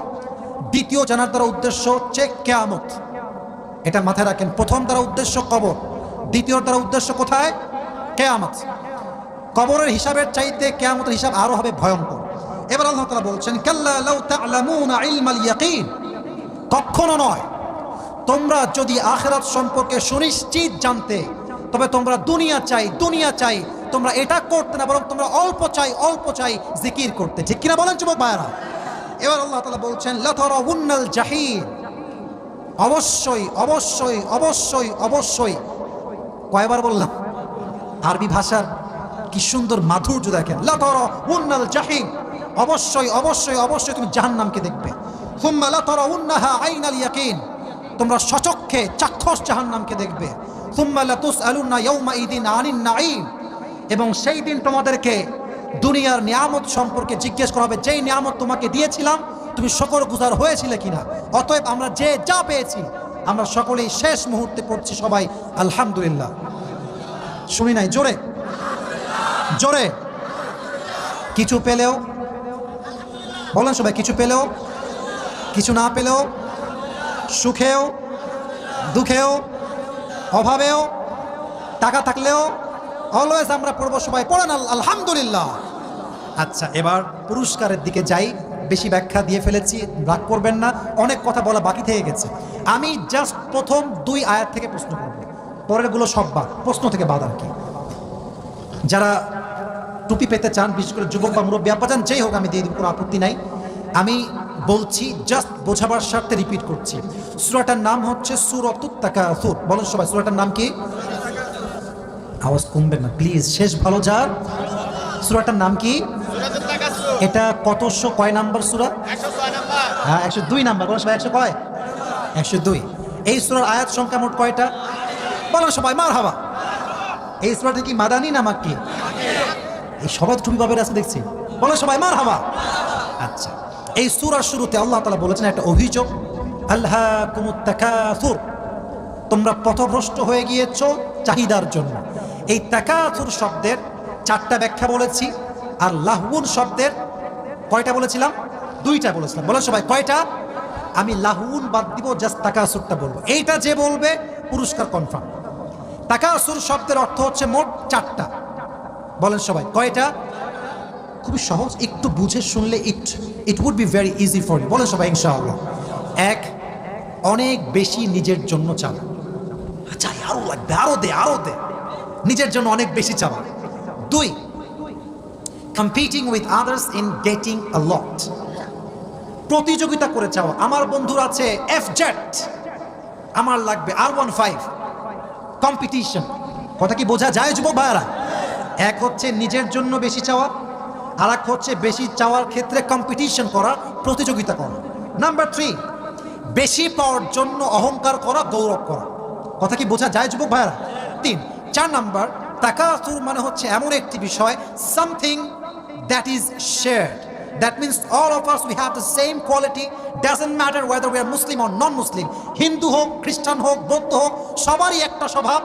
দ্বিতীয় জানার দ্বারা উদ্দেশ্য হচ্ছে কিয়ামত। এটা মাথায় রাখেন, প্রথম দ্বারা উদ্দেশ্য কবর, দ্বিতীয় দ্বারা উদ্দেশ্য কোথায়? কিয়ামত। কবরের হিসাবের চাইতে কিয়ামতের হিসাব আরো হবে ভয়ঙ্কর। এবার আল্লাহ তাআলা বলছেন, কাল্লা লাউ তা'লামুনা ইলমাল ইয়াকিন, কখনো নয়, তোমরা যদি আখিরাত সম্পর্কে সুনিশ্চিত জানতে, তবে তোমরা দুনিয়া চাই, দুনিয়া চাই, তোমরা এটা করতে না, বরং তোমরা অল্প চাই, অল্প চাই জিকির করতে, ঠিক কিনা বলেন যুবক ভাইরা? এবার আল্লাহ তাআলা বলছেন, লাতারাউন্নাল জাহিম, অবশ্যই অবশ্যই অবশ্যই অবশ্যই, কয়বার বললাম? আরবি ভাষার কি সুন্দর মাধুর্য দেখেন, লাতারাউন্নাল জাহিম, অবশ্যই অবশ্যই অবশ্যই তুমি জাহান্নামকে দেখবে। সুম্মা লাতারাউন্নাহা আইনাল ইয়াকিন, তোমরা সচক্ষে চাক্ষুষ জাহান্নামকে দেখবে। সুম্মা লাতুসআলুনা ইয়াউমাইদিন আনিন নাঈম, এবং সেই দিন তোমাদেরকে দুনিয়ার নিয়ামত সম্পর্কে জিজ্ঞেস করা হবে, যেই নিয়ামত তোমাকে দিয়েছিলাম তুমি শুকরগুজার হয়েছিলে কিনা। অতএব আমরা যে যা পেয়েছি আমরা সকলেই শেষ মুহূর্তে পড়ছি সবাই আলহামদুলিল্লাহ। শুনি নাই, জোরে জোরে। কিছু পেলেও বলেন সবাই, কিছু পেলেও, কিছু না পেলেও, সুখেও দুঃখেও অভাবেও, টাকা থাকলেও, অলওয়েজ আমরা পড়বো সবাই, পড়েন আলহামদুলিল্লাহ। আচ্ছা, এবার পুরস্কারের দিকে যাই, বেশি ব্যাখ্যা দিয়ে ফেলেছি, রাগ করবেন না, অনেক কথা বলা বাকি থেকে গেছে। আমি জাস্ট প্রথম 2 আয়াত থেকে প্রশ্ন করব, পরেরগুলো সব বাদ, প্রশ্ন থেকে বাদ আর কি। যারা টুপি পেতে চান, বিশেষ করে যুবক বা মুরব্বী আব্বাজান যেই হোক, আমি দিয়ে দিব, কোনো আপত্তি নাই। আমি বলছি, জাস্ট বোঝাবার স্বার্থে রিপিট করছি। সূরাটার নাম হচ্ছে সূরাতুত তাকাসুর। বলেন সবাই, সূরাটার নাম কি? আওয়াজ কমবেন না প্লিজ, শেষ ভালো যার। সূরাটার নাম কি? এটা কয় নাম্বার সূরা? 106 নাম্বার। হ্যাঁ, 102 নাম্বার। বলেন সবাই, 100 কয়? 102। এই সূরার আয়াত সংখ্যা মোট কয়টা? বলেন সবাই মারহাবা। এই সূরাটা কি মাদানী না মাক্কি? এই সবাই টুপি বাবের আছে দেখছি, বলেন সবাই মারহাবা। আচ্ছা, এই সূরার শুরুতে আল্লাহ তাআলা বলেছেন একটা অভিযোগ, আলহাকুমুত তাকাসুর, তোমরা পথভ্রষ্ট হয়ে গিয়েছো চাহিদার জন্য। এই তাকাসুর শব্দের 4টা ব্যাখ্যা বলেছি, আর লাহউন শব্দের কয়টা বলেছিলাম? 2টা বলেছিলাম। বলেন সবাই কয়টা? আমি লাহউন বাদ দিব, জাস্ট তাকাসুরটা বলবো। এইটা যে বলবে পুরস্কার কনফার্ম। তাকাসুর শব্দের অর্থ হচ্ছে মোট 4টা। বলেন সবাই কয়টা? খুবই সহজ, একটু বুঝে শুনলে it would be very easy for you. বলেন সবাই ইনশাআল্লাহ। 1, অনেক বেশি নিজের জন্য চাওয়া, চাই আরো লাগবে, আরো দে আরো দে, নিজের জন্য অনেক বেশি চাওয়া। 2, competing with others in getting a lot, প্রতিযোগিতা করে চাওয়া। আমার বন্ধুর আছে FZ, আমার লাগবে R15, কম্পিটিশন। কথা কি বোঝা যায় যুবক ভাইরা? এক হচ্ছে নিজের জন্য বেশি চাওয়া, আর এক হচ্ছে বেশি চাওয়ার ক্ষেত্রে কম্পিটিশন করা, প্রতিযোগিতা করা। নাম্বার 3, বেশি পাওয়ার জন্য অহংকার করা, গৌরব করা। কথা কি বোঝা যায় যুবক ভাইরা? 3। 4 নাম্বার, তাকাসুর মানে হচ্ছে এমন একটি বিষয়, something that is shared, that means all of us we have the same quality, doesn't matter whether we are Muslim or non Muslim, Hindu হোক, খ্রিস্টান হোক, বৌদ্ধ হোক, সবারই একটা স্বভাব,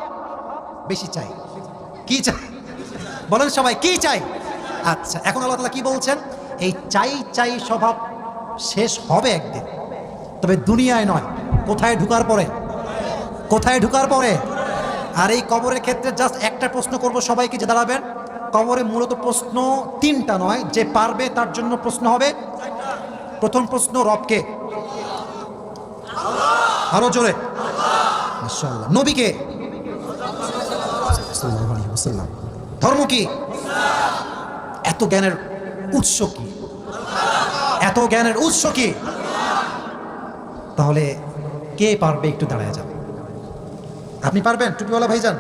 বেশি চাই। কি চাই বলেন সবাই, কি চাই? আচ্ছা, এখন আল্লাহ তাআলা কি বলছেন? এই চাই চাই স্বভাব শেষ হবে একদিন, তবে দুনিয়ায় নয়। কোথায় ঢুকার পরে? কোথায় ঢুকার পরে? আর এই কবরের ক্ষেত্রে জাস্ট একটা প্রশ্ন করব সবাইকে, যে দাঁড়াবেন। কবরে মূলত প্রশ্ন 3টা নয়, যে পারবে তার জন্য প্রশ্ন হবে। প্রথম প্রশ্ন, রবকে? আরো জোরে। মাশাআল্লাহ। নবীকে? সাল্লাল্লাহু আলাইহি ওয়াসাল্লাম। ধর্ম কি? এত জ্ঞানের উৎস কি? এত জ্ঞানের উৎস কি? তাহলে কে পারবে? একটু দাঁড়ায় যাবে। আপনি পারবেন? টুপিওয়ালা ভাইজান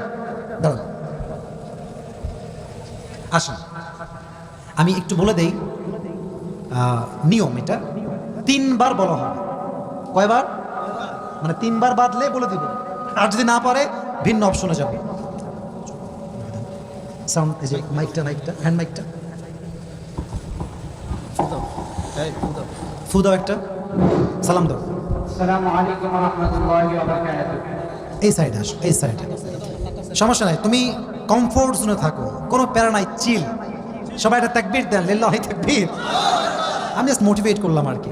দাঁড়ান, আসুন। আমি একটু বলে দেই নিয়ম। এটা 3বার বলা হবে। কয়বার? মানে 3বার বাদলে বলে দিব, আর যদি না পারে ভিন্ন অপশনে যাবে। সাউন্ড, এই যে মাইকটা, হ্যান্ড মাইকটা ফু দাও একটা, সালাম দাও। আসসালামু আলাইকুম ওয়া রাহমাতুল্লাহি ওয়া বারাকাতুহু। এই সাইডে আসো, এই সাইডে। সমস্যা নাই, তুমি কমফোর্ট জোনে থাকো, কোনো প্যারা নাই, চিল। সবাই একটা তাকবীর দেন, লিল্লাহি তাকবীর। আমি জাস্ট মোটিভেট করলাম আর কি।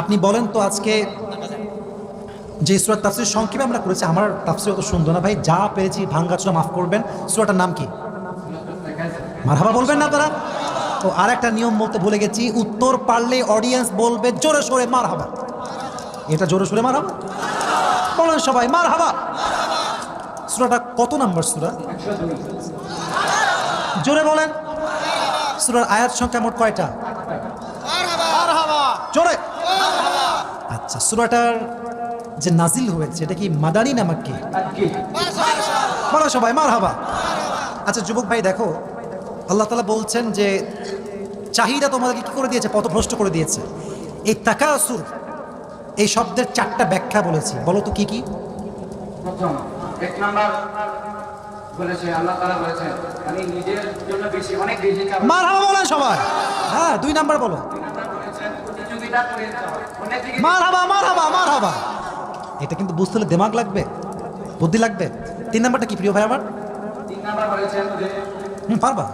আপনি বলেন তো, আজকে যে সূরা তাফসীর সংক্ষেপে আমরা করেছি, আমার তাফসীর অত সুন্দর না ভাই, যা পেরেছি ভাঙ্গাচোরা মাফ করবেন। সূরাটার নাম কি? মারহাবা বলবেন না আপনারা? তো আর একটা নিয়ম বলতে ভুলে গেছি, উত্তর পারলে অডিয়েন্স বলবে জোরে সোরে মারহাবা। এটা জোরে সোরে মারহাবা বলেন সবাই, মারহাবা। সূরাটা কত নাম্বার সূরা? জোরে বলেন। সূরার আয়াত সংখ্যা মোট কয়টা? জোরে। আচ্ছা, সূরাটার যে নাজিল হয়েছে এটা কি মাদানী না মাক্কি? বলো সবাই মারহাবা। আচ্ছা যুবক ভাই, দেখো আল্লাহ তাআলা বলছেন যে চাহিদা তোমাদেরকে কি করে দিয়েছে? পথভ্রষ্ট করে দিয়েছে। এই তাকাসুর, এই শব্দের 4টা ব্যাখ্যা বলেছি, বলো তো কি কি? প্রথম, 1 নাম্বার বলেছে আল্লাহ তাআলা বলেছেন আমি নিজের জন্য বেশি, অনেক বেশি চাই। মারহাবা বলেন সবাই। হ্যাঁ, 2 নাম্বার বলো। 2 নাম্বার বলেছেন প্রতিযোগিতা করে যাও, অনেক দিকে। মারহাবা মারহাবা মারহাবা। এটা কিন্তু বুঝতে হলে দিমাগ লাগবে, বুদ্ধি লাগবে। 3 নাম্বারটা কি প্রিয় ভাই আমার? 3 নাম্বার বলেছেন যে পারবা,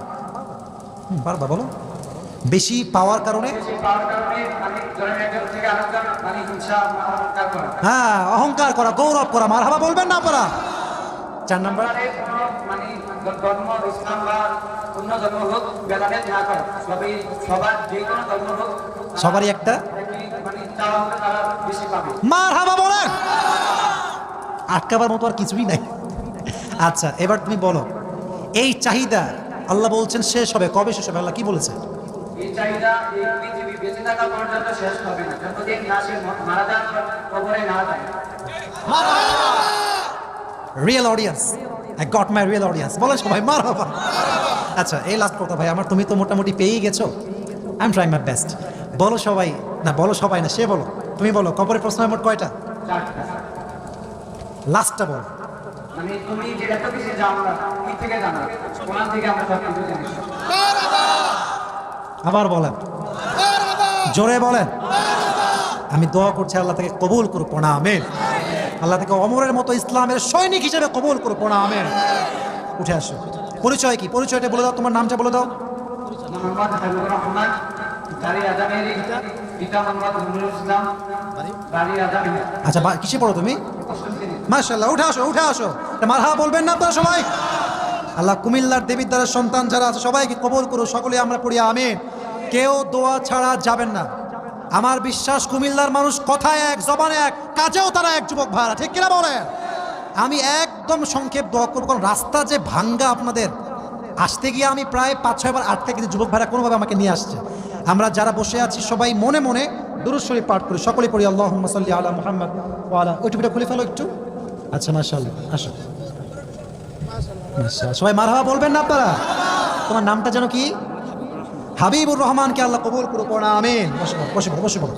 পারবা বলো। বেশি পাওয়ার কারণে, বেশি পাওয়ার কারণে আমি ধরেন একজন থেকে আরেকজন মানে হিংসা অহংকার করা। হ্যাঁ, অহংকার করা, গৌরব করা। মারহাবা বলবেন না আপনারা? 4 নাম্বার, মানে কোনো মানে ধর্ম, ইসলাম বা অন্য ধর্ম হোক, ভেদাভেদ না করে সবার যে কোনো ধর্ম হোক, সবারই একটা মানে চাওয়া হলে তারা বেশি পাবে। মারহাবা বলেন। আটকাবার মতো আর কিছুই নাই। আচ্ছা, এবার তুমি বলো, এই চাহিদা আল্লাহ বলছেন শেষ হবে, কবে শেষ হবে? আল্লাহ কি বলেছে? এই চাহিদা এই পৃথিবী বেঁচে থাকা পর্যন্ত শেষ হবে না, যতদিন না সে মারা যান, কবরে না যায়। Real audience, I got my real audience. বলো সবাই মারহাবা। আচ্ছা, এই লাস্ট কথা ভাই আমার, তুমি তো মোটামুটি পেয়েই গেছো। I am trying my best. বলো সবাই, না বলো সবাই না, সে বলো, তুমি বলো কবরের প্রশ্ন মোট কয়টা? 4টা। লাস্টটা বলো। মানে তুমি যে এত কিছু জানো না, কি থেকে জানো? কোরআন থেকে আমরা সব কিছু জানি। আবার বলেন, জোরে বলেন। আমি দোয়া করছি আল্লাহ তাকে কবুল করুক, পড়া আমিন। আল্লাহ তাকে অমরের মতো ইসলামের সৈনিক হিসেবে কবুল করুক, পড়া আমিন। উঠে আসো। পরিচয় কি? পরিচয়টা বলে দাও, তোমার নামটা বলে দাও। মোহাম্মদ হাবিবুর রহমান, বাড়ি আজামেরি, পিতা মোহাম্মদ নুরুল ইসলাম, বাড়ি আজামেরি। আচ্ছা, কিসে পড়ো তুমি? মাশাআল্লাহ, উঠে আসো, উঠে আসো। মারহাবা বলবেন না আপনারা সবাই? আল্লাহ কুমিল্লার দেবিদ্বারের সন্তান যারা আছে সবাইকে কবুল করুক, সকলে আমরা পড়ি আমিন। কেউ দোয়া ছাড়া যাবেন না। আমার বিশ্বাস কুমিল্লার মানুষ কথায় এক, জবানে এক, কাজেও তারা এক, যুবক ভাইরা, ঠিক কিনা বলেন? আমি একদম সংক্ষেপ দোয়া করবো, কারণ রাস্তা যে ভাঙ্গা আপনাদের, আসতে গিয়ে আমি প্রায় 5-6 বার আটকে গেছি, যুবক ভাইরা কোনোভাবে আমাকে নিয়ে আসছে। আমরা যারা বসে আছি সবাই মনে মনে দুরূদ শরীফ পাঠ করি, সকলে পড়ি আল্লাহুম্মা সাল্লি আলা মুহাম্মদ ওয়া আলা। ওই টুপিটা খুলে ফেলো একটু। আচ্ছা, মাশাআল্লাহ, আসো। মাশাআল্লাহ, সবাই মারহাবা বলবেন না আপনারা? তোমার নামটা যেন কি? হাবিবুর রহমানকে আল্লাহ কবুল করুক, আমিন। বসে পড়ো, বসে পড়ো, বসে পড়ো।